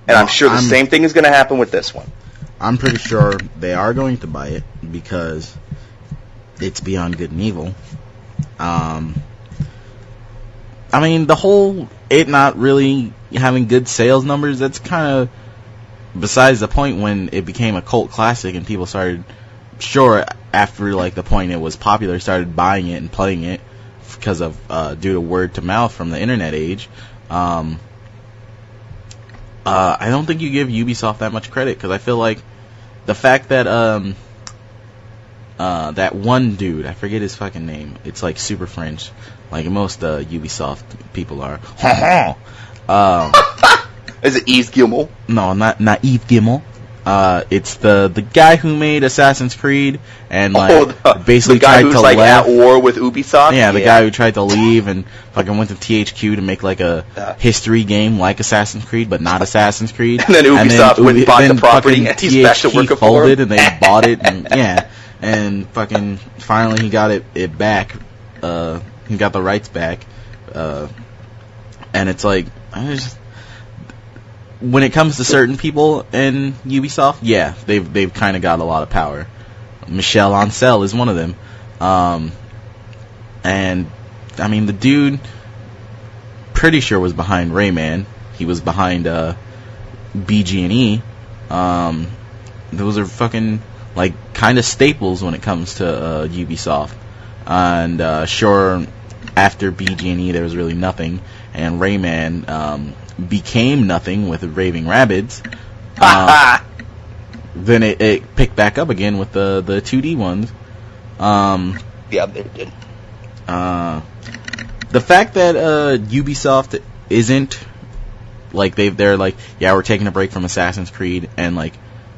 And I'm sure the same thing is going to happen with this one. I'm pretty sure they are going to buy it because it's Beyond Good and Evil. I mean, the whole it not really having good sales numbers, that's kind of besides the point when it became a cult classic and people started, after like the point it was popular, started buying it and playing it because of due to word to mouth from the internet age. I don't think you give Ubisoft that much credit because I feel like the fact that that one dude, I forget his fucking name, it's like super French, like most Ubisoft people are. Is it Yves Guillemot? No, not Yves Guillemot. It's the guy who made Assassin's Creed and basically the guy tried who's to like at war with Ubisoft. Yeah, the guy who tried to leave and fucking went to THQ to make like a history game like Assassin's Creed, but not Assassin's Creed. And then Ubisoft went and bought the property, and he's back to work for folded, and they bought it, and and fucking finally he got it back. He got the rights back, and it's like when it comes to certain people in Ubisoft, yeah, they've kind of got a lot of power. Michel Ancel is one of them, and I mean the dude, pretty sure was behind Rayman. He was behind BG&E. Those are fucking like kind of staples when it comes to Ubisoft. And sure, after BG&E there was really nothing, and Rayman became nothing with Raving Rabbids. Then it picked back up again with the 2D ones. Yeah, they did. The fact that Ubisoft isn't like they're like, yeah, we're taking a break from Assassin's Creed, and like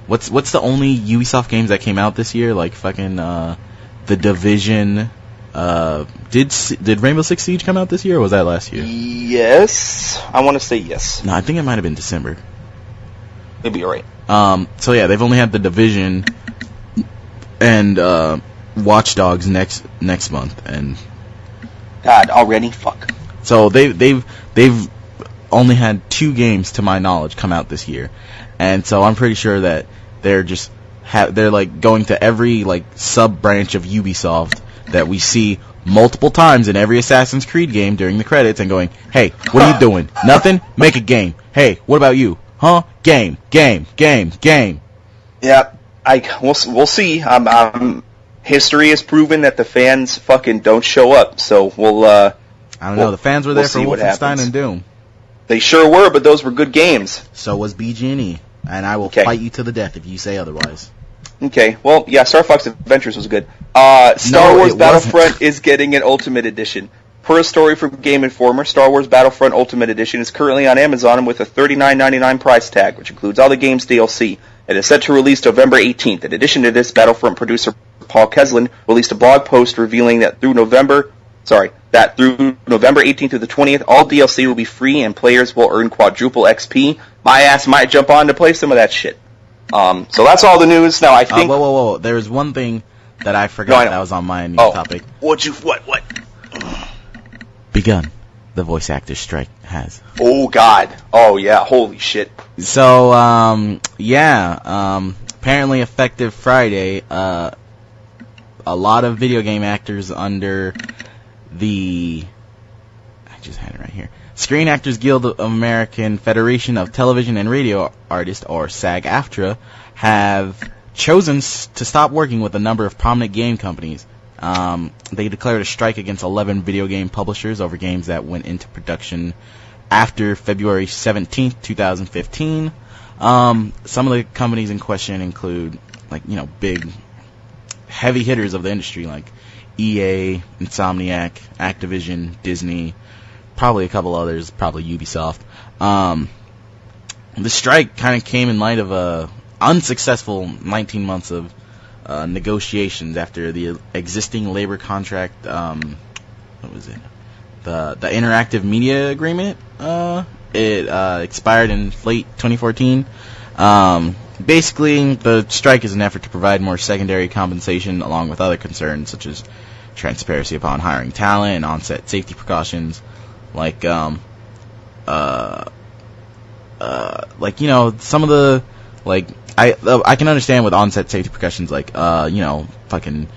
what's the only Ubisoft games that came out this year? Like fucking The Division. Did Rainbow Six Siege come out this year, or was that last year? Yes, I want to say yes. No, I think it might have been December. Maybe you're right. So yeah, they've only had The Division and Watch Dogs next month, and God, already? Fuck. So they've only had 2 games, to my knowledge, come out this year, and so I'm pretty sure that they're just they're like going to every like sub branch of Ubisoft that we see multiple times in every Assassin's Creed game during the credits and going, hey, what are you doing? Nothing? Make a game. Hey, what about you? Huh? Game. Yeah, we'll see. History has proven that the fans fucking don't show up, so we'll I don't know. The fans were there for Wolfenstein and Doom. They sure were, but those were good games. So was BG&E, and I will fight you to the death if you say otherwise. Okay, well, yeah, Star Fox Adventures was good. Star Wars Battlefront is getting an Ultimate Edition. Per a story from Game Informer, Star Wars Battlefront Ultimate Edition is currently on Amazon with a $39.99 price tag, which includes all the game's DLC. It is set to release November 18th. In addition to this, Battlefront producer Paul Keslin released a blog post revealing that through November 18th through the 20th, all DLC will be free and players will earn quadruple XP. My ass might jump on to play some of that shit. So that's all the news. Now I think. Whoa! There was one thing that I forgot that was on my news topic. What? Begun. The voice actor strike has. Oh God! Oh yeah! Holy shit! So apparently effective Friday, a lot of video game actors under the. I just had it right here. Screen Actors Guild of American Federation of Television and Radio Artists, or SAG-AFTRA, have chosen to stop working with a number of prominent game companies. They declared a strike against 11 video game publishers over games that went into production after February 17th, 2015. Some of the companies in question include, big heavy hitters of the industry like EA, Insomniac, Activision, Disney, probably a couple others, probably Ubisoft. The strike kind of came in light of a unsuccessful 19 months of negotiations after the existing labor contract. What was it? The Interactive Media Agreement. It expired in late 2014. Basically, the strike is an effort to provide more secondary compensation, along with other concerns such as transparency upon hiring talent and on-set safety precautions. Some of the, I can understand with on-set safety precautions, fucking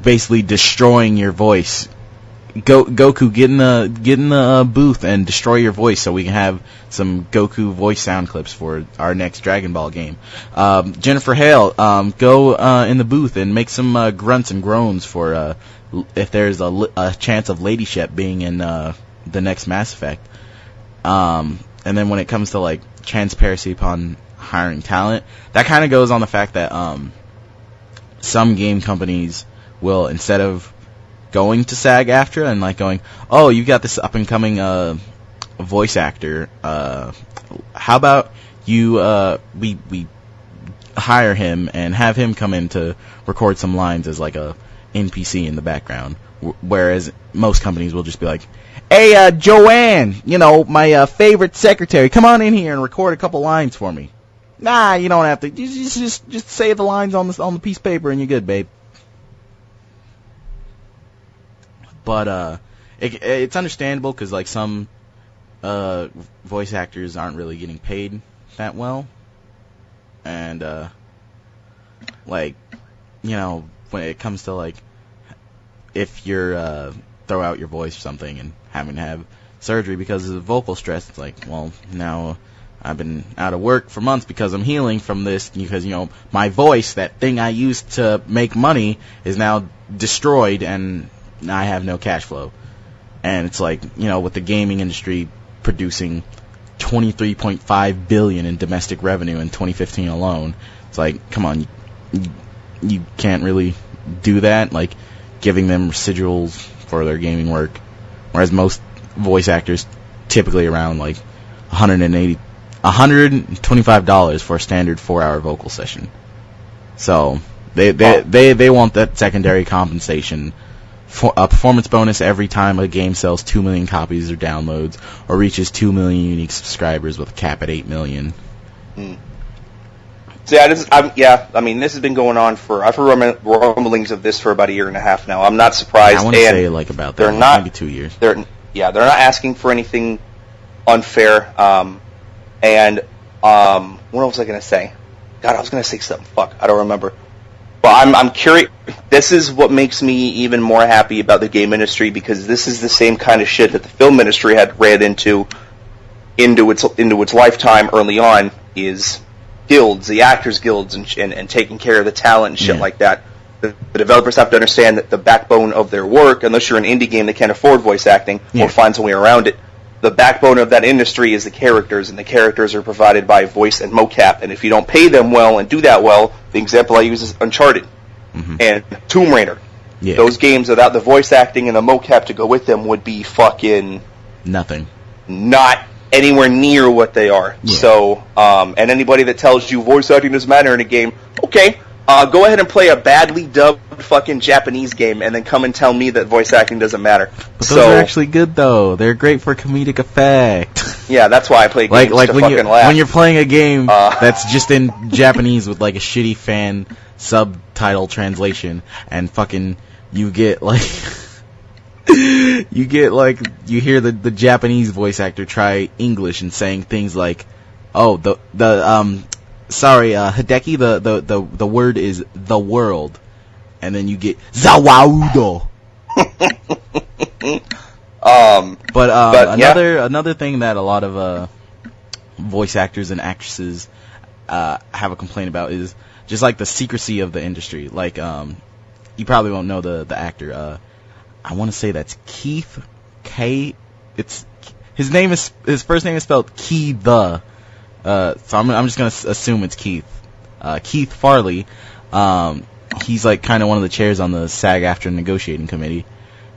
basically destroying your voice. Goku, get in the booth and destroy your voice so we can have some Goku voice sound clips for our next Dragon Ball game. Jennifer Hale, go in the booth and make some grunts and groans for if there's a chance of Lady Shep being in the next Mass Effect. And then when it comes to transparency upon hiring talent, that kind of goes on the fact that some game companies will, instead of going to SAG-AFTRA and going, oh, you got this up and coming voice actor, how about you, we hire him and have him come in to record some lines as like a NPC in the background, whereas most companies will just be like, hey, Joanne, my favorite secretary, come on in here and record a couple lines for me. Nah, you don't have to. Just say the lines on the piece of paper and you're good, babe. But it's understandable because like some voice actors aren't really getting paid that well, and when it comes to like if you're throw out your voice or something and having to have surgery because of vocal stress, it's like, well, now I've been out of work for months because I'm healing from this, because my voice, that thing I used to make money, is now destroyed and I have no cash flow. And it's like, with the gaming industry producing $23.5 billion in domestic revenue in 2015 alone, it's like, come on, you can't really do that, like giving them residuals for their gaming work, whereas most voice actors typically around like $125 for a standard 4-hour vocal session. So they want that secondary compensation for a performance bonus every time a game sells 2 million copies or downloads or reaches 2 million unique subscribers with a cap at 8 million. So this has been going on for, I've heard rumblings of this for about a year and a half now. I'm not surprised. I want to say like about that, maybe 2 years. They're not asking for anything unfair. What was I going to say? God, I was going to say something. Fuck, I don't remember. But I'm curious. This is what makes me even more happy about the game industry, because this is the same kind of shit that the film industry had ran into its lifetime early on, is guilds, the actors guilds, and taking care of the talent and shit like that. The developers have to understand that the backbone of their work, unless you're an indie game that can't afford voice acting or finds a way around it, the backbone of that industry is the characters, and the characters are provided by voice and mocap. And if you don't pay them well and do that well, the example I use is Uncharted and Tomb Raider. Yeah. Those games without the voice acting and the mocap to go with them would be fucking nothing. Not anywhere near what they are. Yeah. So, and anybody that tells you voice acting doesn't matter in a game, okay, go ahead and play a badly dubbed fucking Japanese game and then come and tell me that voice acting doesn't matter. But those are actually good, though. They're great for comedic effect. Yeah, that's why I play games to fucking laugh. When you're playing a game that's just in Japanese with like a shitty fan subtitle translation, and fucking you get like you hear the Japanese voice actor try English and saying things like, oh, sorry, Hideki, the word is the world. And then you get Zawaudo. Another thing that a lot of voice actors and actresses have a complaint about is just like the secrecy of the industry. Like you probably won't know the actor. I want to say that's Keith K. His first name is spelled Key the. So I'm just gonna assume it's Keith. Keith Farley. He's like kind of one of the chairs on the SAG-AFTRA negotiating committee.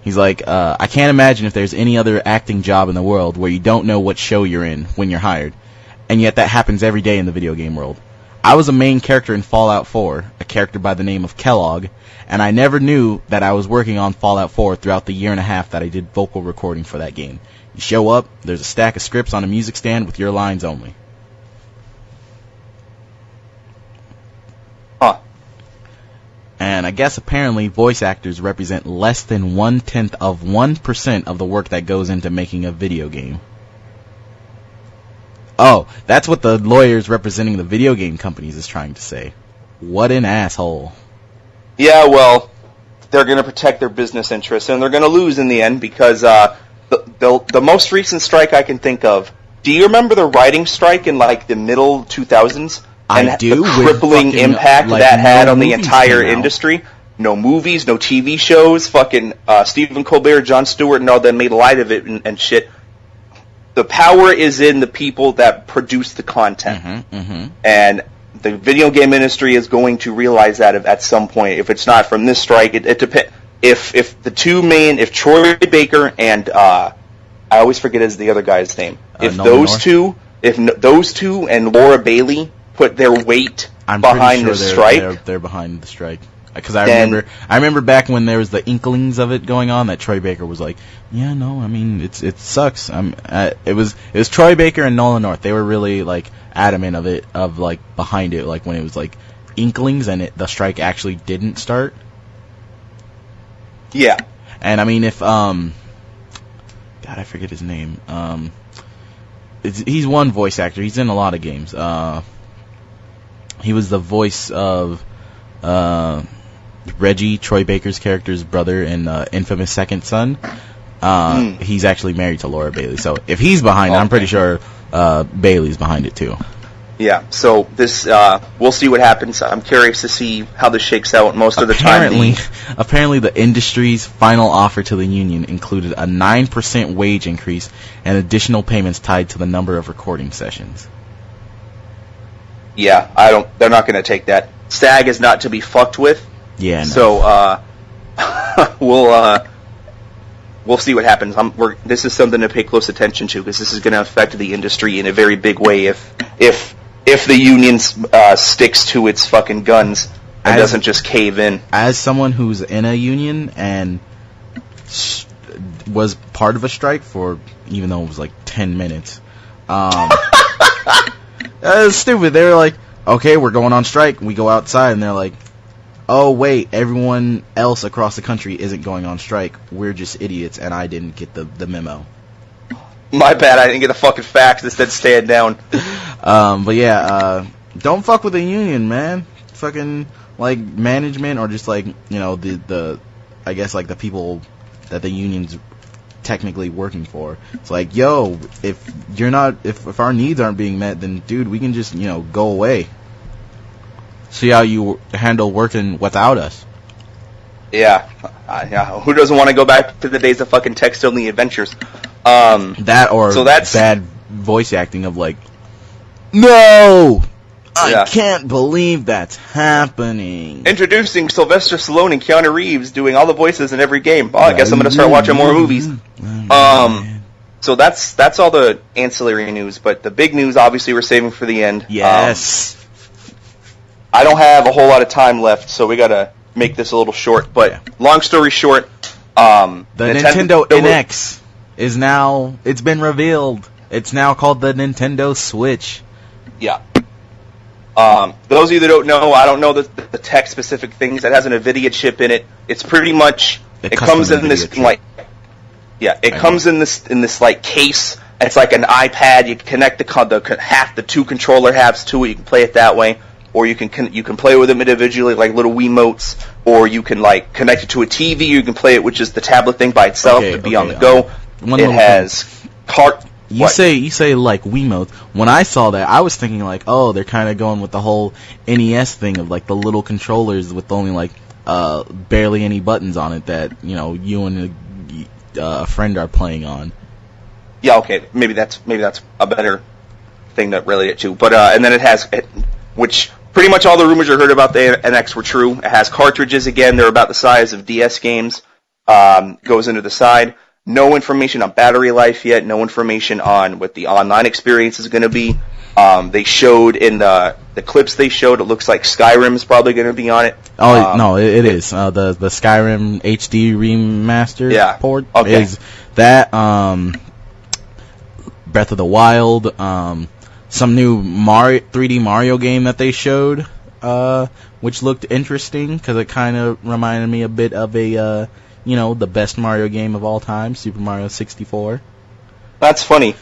He's like, I can't imagine if there's any other acting job in the world where you don't know what show you're in when you're hired. And yet that happens every day in the video game world. I was a main character in Fallout 4, a character by the name of Kellogg, and I never knew that I was working on Fallout 4 throughout the year and a half that I did vocal recording for that game. You show up, there's a stack of scripts on a music stand with your lines only. And I guess apparently voice actors represent less than 0.1% of the work that goes into making a video game. Oh, that's what the lawyers representing the video game companies is trying to say. What an asshole. Yeah, well, they're going to protect their business interests, and they're going to lose in the end, because the most recent strike I can think of, do you remember the writing strike in like the middle 2000s? And I do. The crippling impact that had on the entire industry. No movies, no TV shows. Fucking Stephen Colbert, Jon Stewart, and all them made light of it and shit. The power is in the people that produce the content. And the video game industry is going to realize that at some point. If it's not from this strike, it depends. If Troy Baker and I always forget is the other guy's name. If Nolan those two and Laura Bailey put their weight behind the strike, they're behind the strike. Because I remember back when there was the inklings of it going on, that Troy Baker was like, yeah, no, I mean, it sucks. It was Troy Baker and Nolan North. They were really like adamant of like behind it, like when it was like inklings and the strike actually didn't start. Yeah. And I mean, if God, I forget his name. He's one voice actor. He's in a lot of games. He was the voice of Reggie, Troy Baker's character's brother in Infamous Second Son. He's actually married to Laura Bailey. So if he's behind it, I'm pretty sure Bailey's behind it too. Yeah, so this, we'll see what happens. I'm curious to see how this shakes out most of the time. Apparently the industry's final offer to the union included a 9% wage increase and additional payments tied to the number of recording sessions. Yeah, they're not going to take that. SAG is not to be fucked with. Yeah, no. So, we'll see what happens. This is something to pay close attention to, because this is going to affect the industry in a very big way if the union sticks to its fucking guns and doesn't just cave in. As someone who's in a union and was part of a strike for, even though it was like 10 minutes, that was stupid. They were like, okay, we're going on strike. We go outside and they're like, oh wait, everyone else across the country isn't going on strike. We're just idiots, and I didn't get the memo. My bad, I didn't get the fucking facts that said stand down. But yeah, don't fuck with the union, man. Fucking, like, management or just, like, you know, the I guess, like, the people that the union's technically working for. It's like, yo, if our needs aren't being met, then, dude, we can just, you know, go away. See how you handle working without us. Yeah. Who doesn't want to go back to the days of fucking text-only adventures? That's bad voice acting of like, no! I can't believe that's happening. Introducing Sylvester Stallone and Keanu Reeves doing all the voices in every game. Oh, I guess I'm going to start watching more movies. So that's all the ancillary news, but the big news, obviously, we're saving for the end. Yes. I don't have a whole lot of time left, so we got to make this a little short. But long story short, the Nintendo NX is now, it's been revealed. It's now called the Nintendo Switch. Yeah. Those of you that don't know, I don't know the tech-specific things. It has an NVIDIA chip in it. It's pretty much, it comes in this chip. Like, yeah, it comes in this like case. It's like an iPad. You connect the two controller halves to it. You can play it that way. Or you can play with them individually like little Wiimotes, or you can like connect it to a TV. Or you can play it with just the tablet thing by itself to be on the go. It has You say like Wiimotes. When I saw that, I was thinking like, oh, they're kind of going with the whole NES thing of like the little controllers with only like barely any buttons on it that you know you and a friend are playing on. Yeah, okay, maybe that's a better thing to relate it to. But and then it has which. Pretty much all the rumors you heard about the NX were true. It has cartridges again. They're about the size of DS games. Goes into the side. No information on battery life yet. No information on what the online experience is going to be. They showed in the clips they showed, it looks like Skyrim is probably going to be on it. Oh, no, it is. The Skyrim HD remastered port is that. Breath of the Wild. Some new 3D Mario game that they showed, which looked interesting because it kind of reminded me a bit of a, the best Mario game of all time, Super Mario 64. That's funny.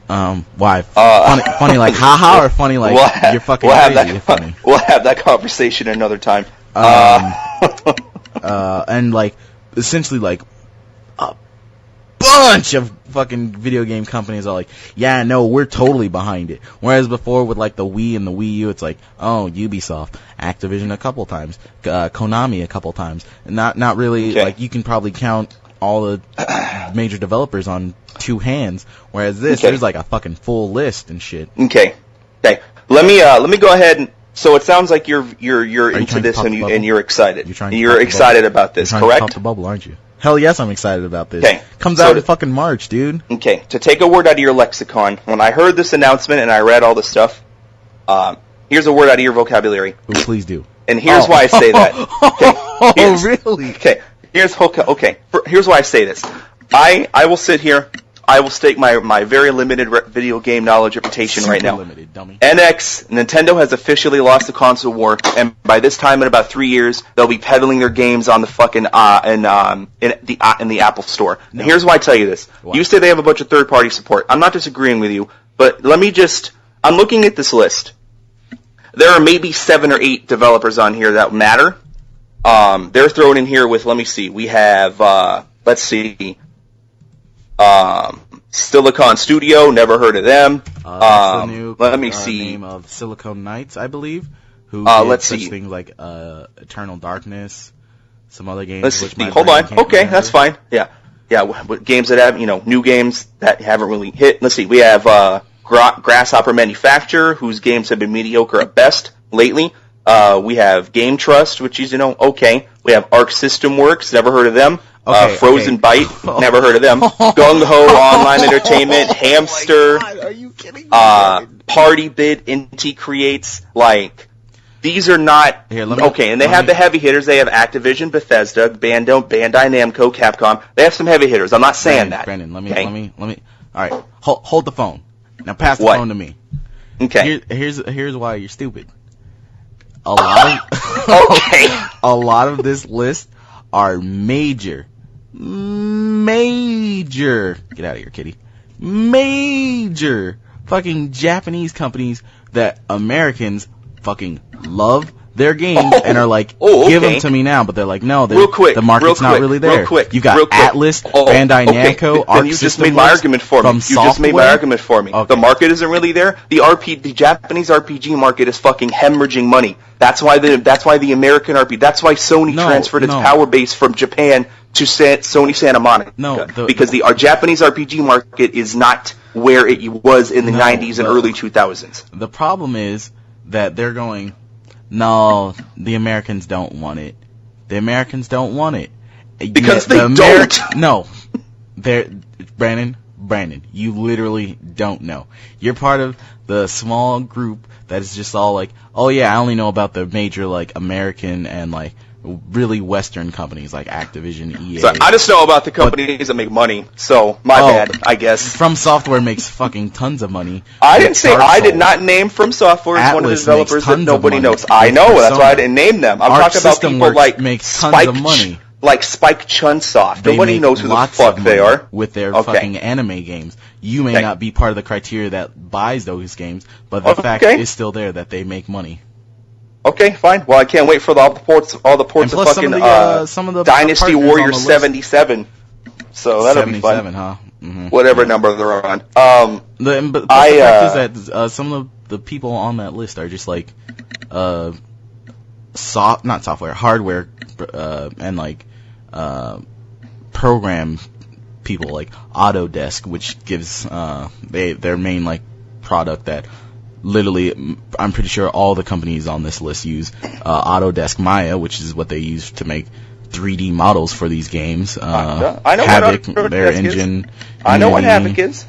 Why? Funny like haha, or funny like you're fucking crazy? Funny. We'll have that conversation another time. And like essentially like a bunch of fucking video game companies are like, yeah, no, we're totally behind it. Whereas before with like the Wii and the Wii U, it's like, oh, Ubisoft, Activision a couple times, Konami a couple times, and not really like you can probably count all the major developers on two hands. Whereas there's like a fucking full list and shit. Okay. Let me go ahead and. So it sounds like you're into this and you're excited. You're excited about this, correct? Pop the bubble, aren't you? Hell yes, I'm excited about this. Okay. Comes So out to- in fucking March, dude. Okay, to take a word out of your lexicon, when I heard this announcement and I read all the stuff, here's a word out of your vocabulary. Ooh, please do. And here's why I say that. Oh, Here's- really? Okay, here's why I say this. I will sit here. I will stake my very limited video game knowledge reputation right Super now. limited, dummy. Nintendo has officially lost the console war, and by this time in about 3 years, they'll be peddling their games on the fucking in the Apple Store. No. And here's why I tell you this: Why? you say they have a bunch of third-party support. I'm not disagreeing with you, but I'm looking at this list. There are maybe 7 or 8 developers on here that matter. They're thrown in here with. Let me see. We have. Let's see. Silicon Studio, never heard of them. That's the new Let me see. name of Silicon Knights, I believe, who let's did such see. things like Eternal Darkness, some other games. Let's which see. my Hold brain on. can't Okay, remember. that's fine. Yeah. Games that have, new games that haven't really hit. Let's see. We have Grasshopper Manufacturer, whose games have been mediocre at best lately. We have Game Trust, which is, okay. We have Arc System Works, never heard of them. Frozen Byte, never heard of them. Gung Ho Online Entertainment, Hamster, Are you kidding me? Party Bid, Inti Creates, these are not Here, let me- okay, and they let have me- the heavy hitters. They have Activision, Bethesda, Bandai Namco, Capcom. They have some heavy hitters. I'm not saying that. Brandon, let okay? me. All right, hold the phone. Now pass the What? phone to me. Okay. Here's why you're stupid. A lot of Okay. a lot of this list are major. Get out of here, kitty. Major fucking Japanese companies that Americans fucking love their games and are like, give them to me now. But they're like, no, Real quick, the market's not really there. Real quick, You got real quick. Atlas, Bandai Namco, Arc Then you just System made my Works argument for me. from You just made my software. argument for me. Okay. The market isn't really there. The Japanese RPG market is fucking hemorrhaging money. That's why the American RPG. That's why Sony transferred its power base from Japan to Sony Santa Monica. No, because our Japanese RPG market is not where it was in the 90s and early 2000s. The problem is that they're going, no, the Americans don't want it. The Americans don't want it. Because they don't. don't. No. Brandon, you literally don't know. You're part of the small group that is just all like, oh yeah, I only know about the major like American and like really Western companies like Activision, EA. So I just know about the companies that make money. So my bad, I guess. From Software makes fucking tons of money. I didn't say. Dark I did Souls. not name From Software as one of the Atlas developers makes that tons of nobody money knows. I with know. That's Persona. why I didn't name them. I'm Arc talking about System people Works like makes tons of money. Like Spike Chunsoft. They Nobody make knows who the lots fuck of they money are with their Okay. fucking anime games. You may Okay. not be part of the criteria that buys those games, but the fact Okay. is still there that they make money. Okay, fine. Well, I can't wait for all the ports And of plus fucking some of the Dynasty partners on Warrior the list- 77. So that'll be 77, fun. huh? Mm-hmm. Whatever number they're on. But the fact is that some of the people on that list are just like, not software, hardware, and like, program people like Autodesk, which gives, their main like product that literally, I'm pretty sure all the companies on this list use, Autodesk Maya, which is what they use to make 3D models for these games. I know Havoc, what Autodesk their is. engine. I know what Unity. Havoc is.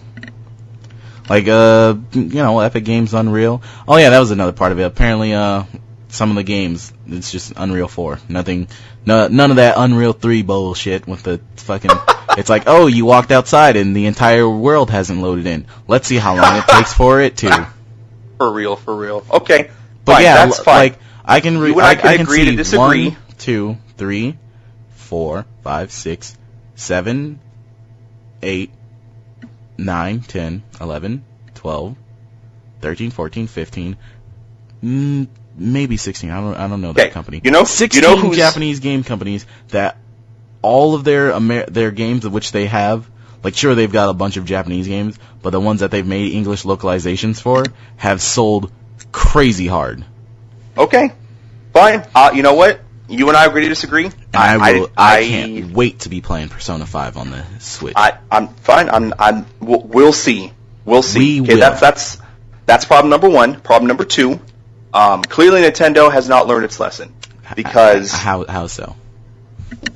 Like, Epic Games Unreal. Oh yeah, that was another part of it. Apparently, some of the games, it's just Unreal 4. None of that Unreal 3 bullshit with the fucking, it's like, oh, you walked outside and the entire world hasn't loaded in. Let's see how long it takes for it to. For real. Okay. But fine, yeah, that's fine. like, I can You and I can agree see to disagree. 1, 2, 3, 4, 5, 6, 7, 8, 9, 10, 11, 12, 13, 14, 15, maybe 16. I don't know that Okay, company. you know 16 who's- Japanese game companies that all of their games of which they have, like sure they've got a bunch of Japanese games, but the ones that they've made English localizations for have sold crazy hard. Okay. Fine. You know what? You and I agree to disagree. I can't wait to be playing Persona 5 on the Switch. I'm fine. We'll see. We'll see. We Okay, will. that's problem number one. Problem number two. Clearly, Nintendo has not learned its lesson because How so?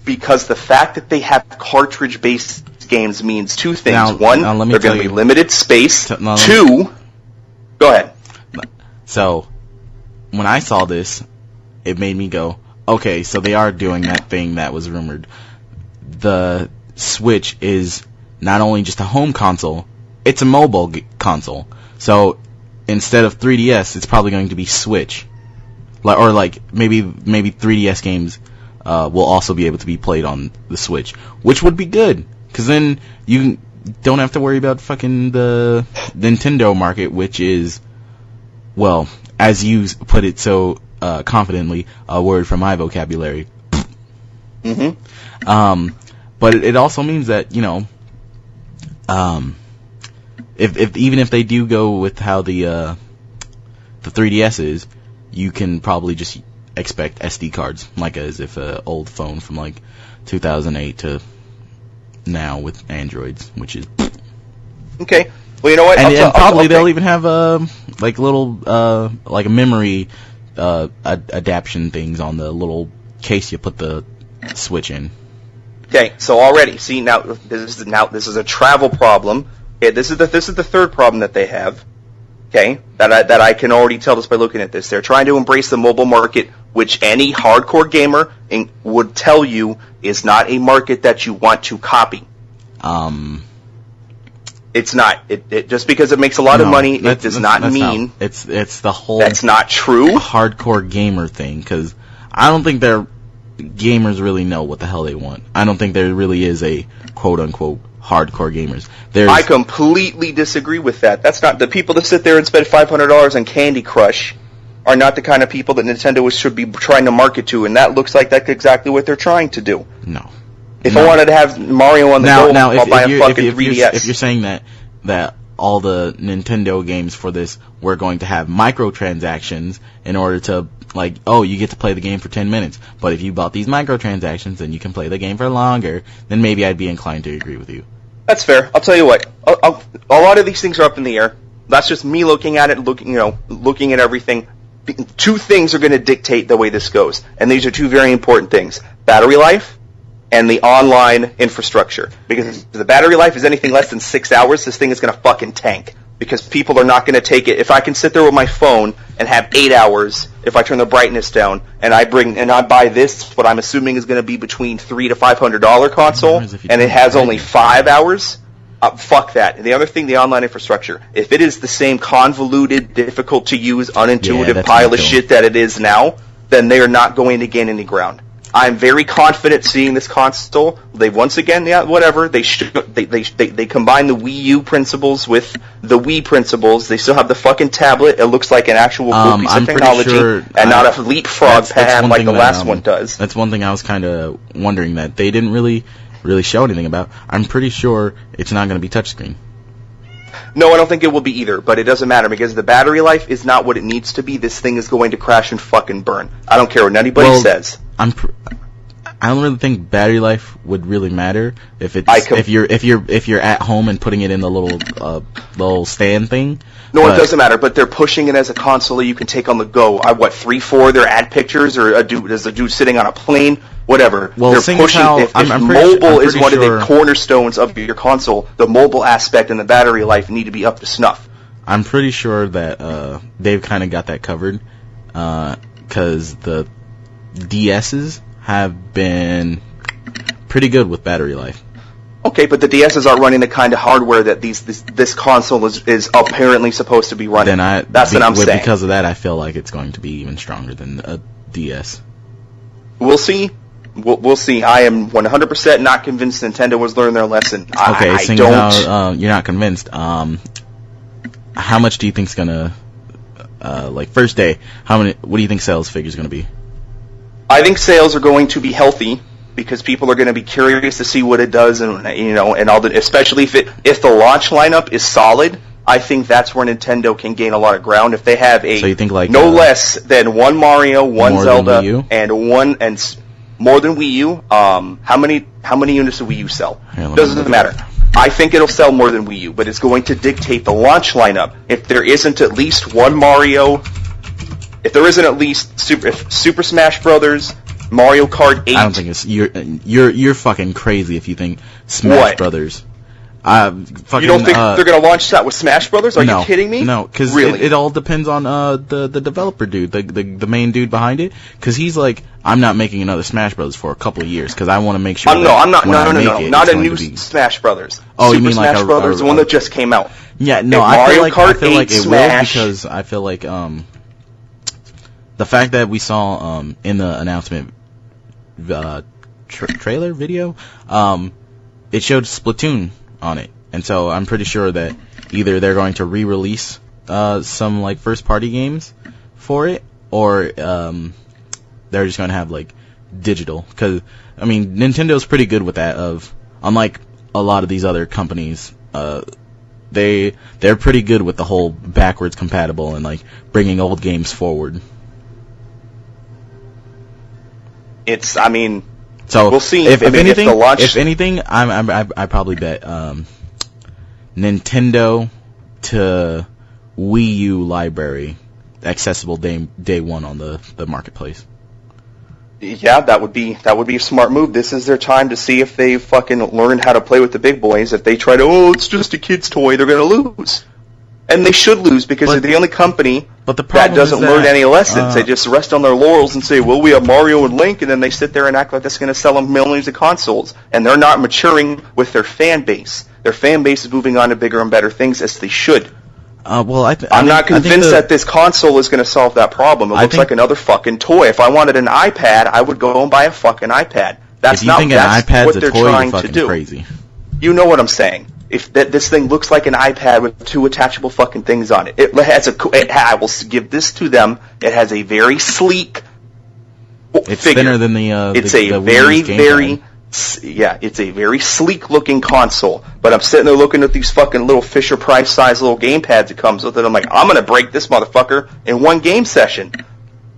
because the fact that they have cartridge-based games means two things. Now, one, let me they're tell going to you. be limited space. Now, Two, go ahead. So, when I saw this, it made me go, okay, so they are doing that thing that was rumored. The Switch is not only just a home console, it's a mobile console. So, instead of 3DS, it's probably going to be Switch. Or maybe 3DS games will also be able to be played on the Switch, which would be good, because then you don't have to worry about fucking the Nintendo market, which is, well, as you put it so confidently, a word from my vocabulary. Mm-hmm. But it also means that, you know, if even if they do go with how the 3DS is, you can probably just expect SD cards, like as if an old phone from like 2008 to now with Androids, which is okay. Well, you know what? And probably they'll even have like little like a memory adaptation things on the little case you put the Switch in. Okay, so already, see, now this is a travel problem. Okay, this is the third problem that they have. Okay, that I can already tell just by looking at this. They're trying to embrace the mobile market, which any hardcore gamer would tell you is not a market that you want to copy. It's not. It just because it makes a lot of money, it does not mean it's the whole. That's not true. Hardcore gamer thing, because I don't think gamers really know what the hell they want. I don't think there really is a quote unquote hardcore gamers. I completely disagree with that. That's not the people that sit there and spend $500 on Candy Crush are not the kind of people that Nintendo should be trying to market to, and that looks like that's exactly what they're trying to do. No. If I wanted to have Mario on the go, I'll buy a fucking 3DS. If you're saying that all the Nintendo games for this were going to have microtransactions in order to, like, oh, you get to play the game for 10 minutes, but if you bought these microtransactions, then you can play the game for longer, then maybe I'd be inclined to agree with you. That's fair. I'll tell you what. A lot of these things are up in the air. That's just me looking at it, looking at everything. Two things are going to dictate the way this goes, and these are two very important things: battery life and the online infrastructure. Because if the battery life is anything less than 6 hours, this thing is going to fucking tank. Because people are not going to take it. If I can sit there with my phone and have 8 hours, if I turn the brightness down, and I buy this, what I'm assuming is going to be between $300 to $500 console, and it has only 5 hours, fuck that. And the other thing, the online infrastructure. If it is the same convoluted, difficult to use, unintuitive pile of shit that it is now, then they are not going to gain any ground. I'm very confident seeing this console. They once again, they combine the Wii U principles with the Wii principles. They still have the fucking tablet. It looks like an actual cool piece of technology, and not a leapfrog pad like the last one does. That's one thing I was kind of wondering that they didn't really show anything about. I'm pretty sure it's not going to be touchscreen. No, I don't think it will be either, but it doesn't matter because the battery life is not what it needs to be. This thing is going to crash and fucking burn. I don't care what anybody says. I don't really think battery life would really matter if you're at home and putting it in the little stand thing. No, it doesn't matter. But they're pushing it as a console you can take on the go. 3-4 their ad pictures, or there's a dude sitting on a plane, whatever. Well, they're pushing. If mobile is one of the cornerstones of your console, the mobile aspect and the battery life need to be up to snuff. I'm pretty sure that they've kind of got that covered, because the DSs have been pretty good with battery life. Okay, but the DSs aren't running the kind of hardware that this console is apparently supposed to be running. That's what I'm saying. Because of that, I feel like it's going to be even stronger than a DS. We'll see. We'll see. I am 100% not convinced Nintendo has learned their lesson. Okay, seeing how you're not convinced, how much do you think's gonna first day? What do you think sales figure's gonna be? I think sales are going to be healthy because people are going to be curious to see what it does, and all that. Especially if the launch lineup is solid, I think that's where Nintendo can gain a lot of ground. If they have so you think no less than one Mario, one Zelda, and more than Wii U. How many units do Wii U sell? Doesn't matter. I think it'll sell more than Wii U, but it's going to dictate the launch lineup. If there isn't at least one Mario. If there isn't at least Super Smash Brothers Mario Kart 8. I don't think it's you're fucking crazy if you think Smash What? Brothers. You don't think they're gonna launch that with Smash Brothers? Are you kidding me? No, because really? it all depends on the developer dude, the main dude behind it. Because he's like, I'm not making another Smash Brothers for a couple of years because I want to make sure. I'm not. No, not a new be... Smash Brothers. Oh, Super you mean Smash like Brothers, the one that just came out? Yeah, no, I feel like it will because I feel like the fact that we saw in the announcement trailer video, it showed Splatoon on it, and so I'm pretty sure that either they're going to re-release some like first-party games for it, or they're just going to have like digital. Because I mean, Nintendo's pretty good with that. Unlike a lot of these other companies, they're pretty good with the whole backwards compatible and like bringing old games forward. So we'll see. If anything, I probably bet Nintendo to Wii U library accessible day one on the marketplace. Yeah, that would be a smart move. This is their time to see if they fucking learned how to play with the big boys. If they try to, it's just a kid's toy, they're going to lose. And they should lose because they're the only company that doesn't learn any lessons. They just rest on their laurels and say, well, we have Mario and Link, and then they sit there and act like that's going to sell them millions of consoles. And they're not maturing with their fan base. Their fan base is moving on to bigger and better things, as they should. I'm not convinced that this console is going to solve that problem. It looks like another fucking toy. If I wanted an iPad, I would go and buy a fucking iPad. That's not what they're trying to do. Crazy. You know what I'm saying. If this thing looks like an iPad with two attachable fucking things on it, I will give this to them. It has a very sleek It's thinner than the it's the a Wii's it's a very sleek looking console. But I'm sitting there looking at these fucking little Fisher Price size little game pads it comes with, and I'm like, I'm gonna break this motherfucker in one game session.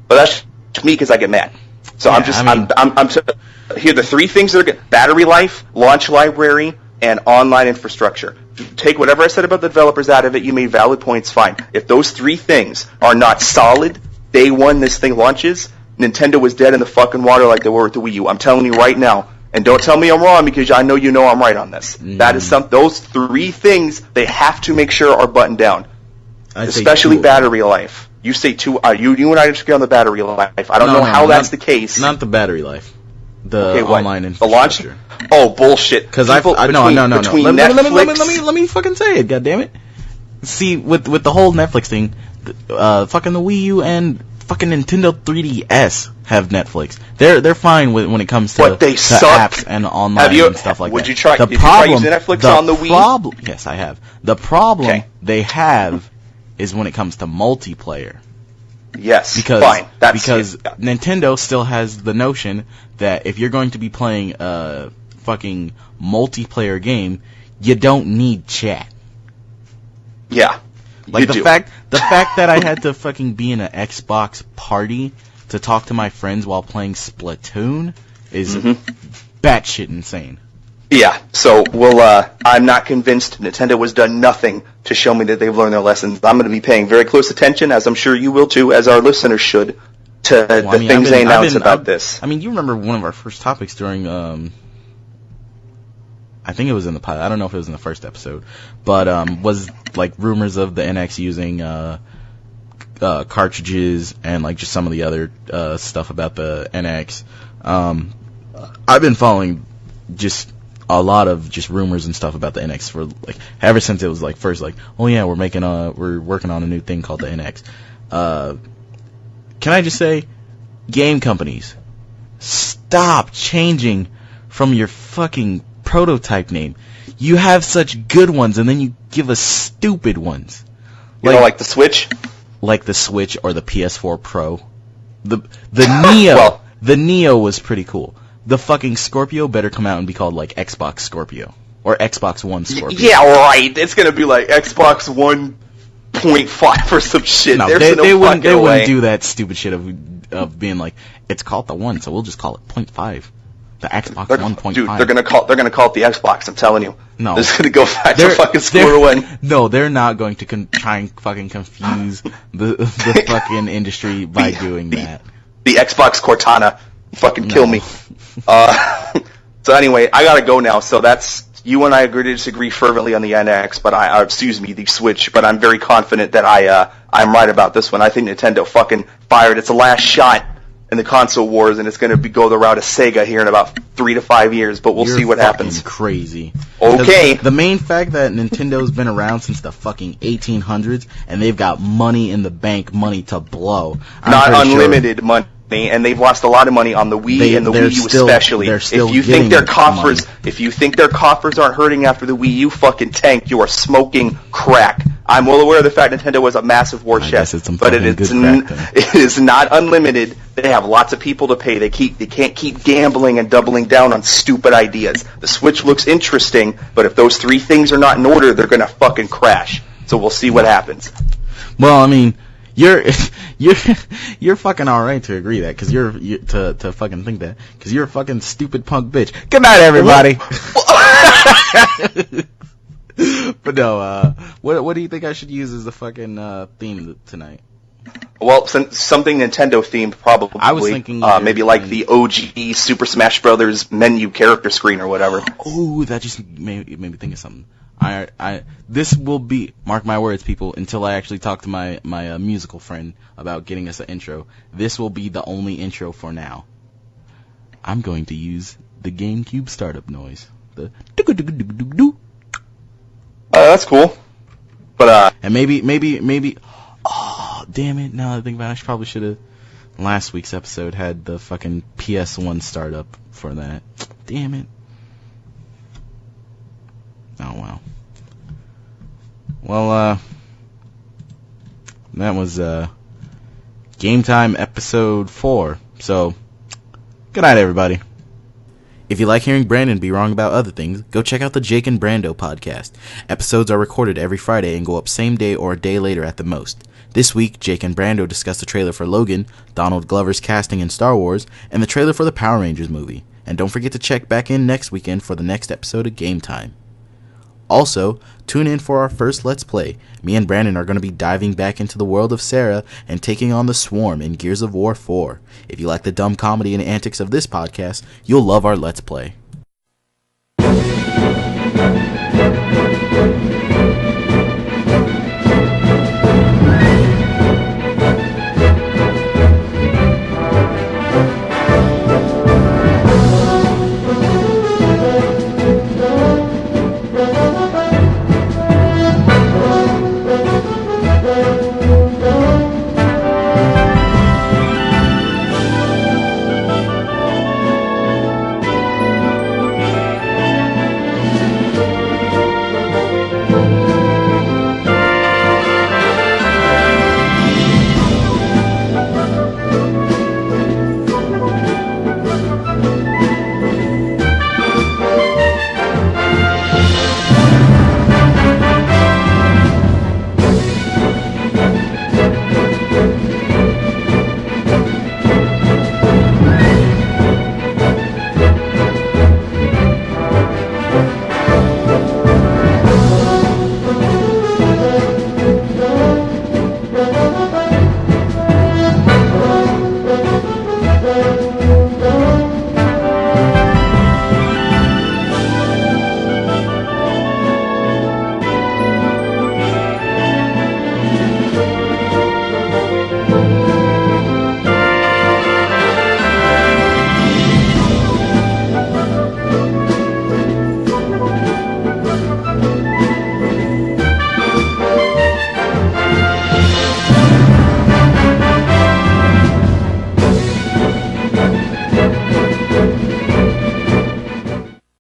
But that's me because I get mad. So I'm here. The three things that are good: battery life, launch library, and online infrastructure. Take whatever I said about the developers out of it. You made valid points. Fine. If those three things are not solid day one this thing launches, Nintendo was dead in the fucking water like they were with the Wii U. I'm telling you right now. And don't tell me I'm wrong because I know you know I'm right on this. That is those three things they have to make sure are buttoned down. Especially battery life. You say two. You and I disagree on the battery life. I don't know how that's the case. Not the battery life. The online infrastructure. The launch? Oh, bullshit. Because no. Let me fucking say it. God damn it. See, with the whole Netflix thing, fucking the Wii U and fucking Nintendo 3DS have Netflix. They're fine when it comes to apps and online and stuff like that. Did you try using Netflix on the Wii? Yes, I have. The problem they have is when it comes to multiplayer. Yes, because Nintendo still has the notion that if you're going to be playing a fucking multiplayer game, you don't need chat. Yeah. Like the fact that I had to fucking be in an Xbox party to talk to my friends while playing Splatoon is batshit insane. Yeah, so I'm not convinced Nintendo has done nothing to show me that they've learned their lessons. I'm going to be paying very close attention, as I'm sure you will too, as our listeners should, to the things they announce about this. I mean, you remember one of our first topics during, I think it was in the pilot, I don't know if it was in the first episode, but was like rumors of the NX using cartridges and like just some of the other stuff about the NX. I've been following just a lot of just rumors and stuff about the NX for like ever since it was like first like, oh yeah, we're working on a new thing called the NX. Can I just say, game companies, stop changing from your fucking prototype name. You have such good ones and then you give us stupid ones. Like the Switch? Like the Switch or the PS4 Pro. The Neo. The Neo was pretty cool. The fucking Scorpio better come out and be called like Xbox Scorpio or Xbox One Scorpio. Yeah, right. It's gonna be like Xbox 1.5 or some shit. No, they wouldn't do that stupid shit of being like, it's called the One, so we'll just call it 0.5. The Xbox 1.5. Dude, they're gonna call it the Xbox. I'm telling you. No, they're just gonna go back to fucking square one. No, they're not going to try and fucking confuse the fucking industry by doing that. The Xbox Cortana. fucking kill me. So anyway, I gotta go now. So that's, you and I agree to disagree fervently on the NX, but the Switch. But I'm very confident that I'm right about this one. I think Nintendo fucking fired. It's the last shot in the console wars, and it's going to go the route of Sega here in about 3 to 5 years. But we'll see what happens. Crazy. Okay. The main fact that Nintendo's been around since the fucking 1800s, and they've got money in the bank, money to blow. Not unlimited money. And they've lost a lot of money on the Wii and the Wii U especially. If you think their coffers aren't hurting after the Wii U fucking tanked, you are smoking crack. I'm well aware of the fact Nintendo was a massive war chest, but it is not unlimited. They have lots of people to pay. They can't keep gambling and doubling down on stupid ideas. The Switch looks interesting, but if those 3 things are not in order, they're gonna fucking crash. So we'll see what happens. Well, I mean, you're fucking alright to agree that, cause you're to fucking think that, cause you're a fucking stupid punk bitch. Good night, everybody. But no, what do you think I should use as the fucking theme tonight? Well, something Nintendo themed, probably. I was thinking maybe like the OG Super Smash Brothers menu character screen or whatever. Oh, that just made me think of something. This will be, mark my words, people, until I actually talk to my musical friend about getting us an intro. This will be the only intro for now. I'm going to use the GameCube startup noise. The that's cool. But and maybe. Oh, damn it! Now that I think about it, I probably should have. Last week's episode had the fucking PS1 startup for that. Damn it. Oh, wow. Well, that was, Game Time Episode 4. So, good night, everybody. If you like hearing Brandon be wrong about other things, go check out the Jake and Brando podcast. Episodes are recorded every Friday and go up same day or a day later at the most. This week, Jake and Brando discussed the trailer for Logan, Donald Glover's casting in Star Wars, and the trailer for the Power Rangers movie. And don't forget to check back in next weekend for the next episode of Game Time. Also, tune in for our first Let's Play. Me and Brandon are going to be diving back into the world of Sarah and taking on the Swarm in Gears of War 4. If you like the dumb comedy and antics of this podcast, you'll love our Let's Play.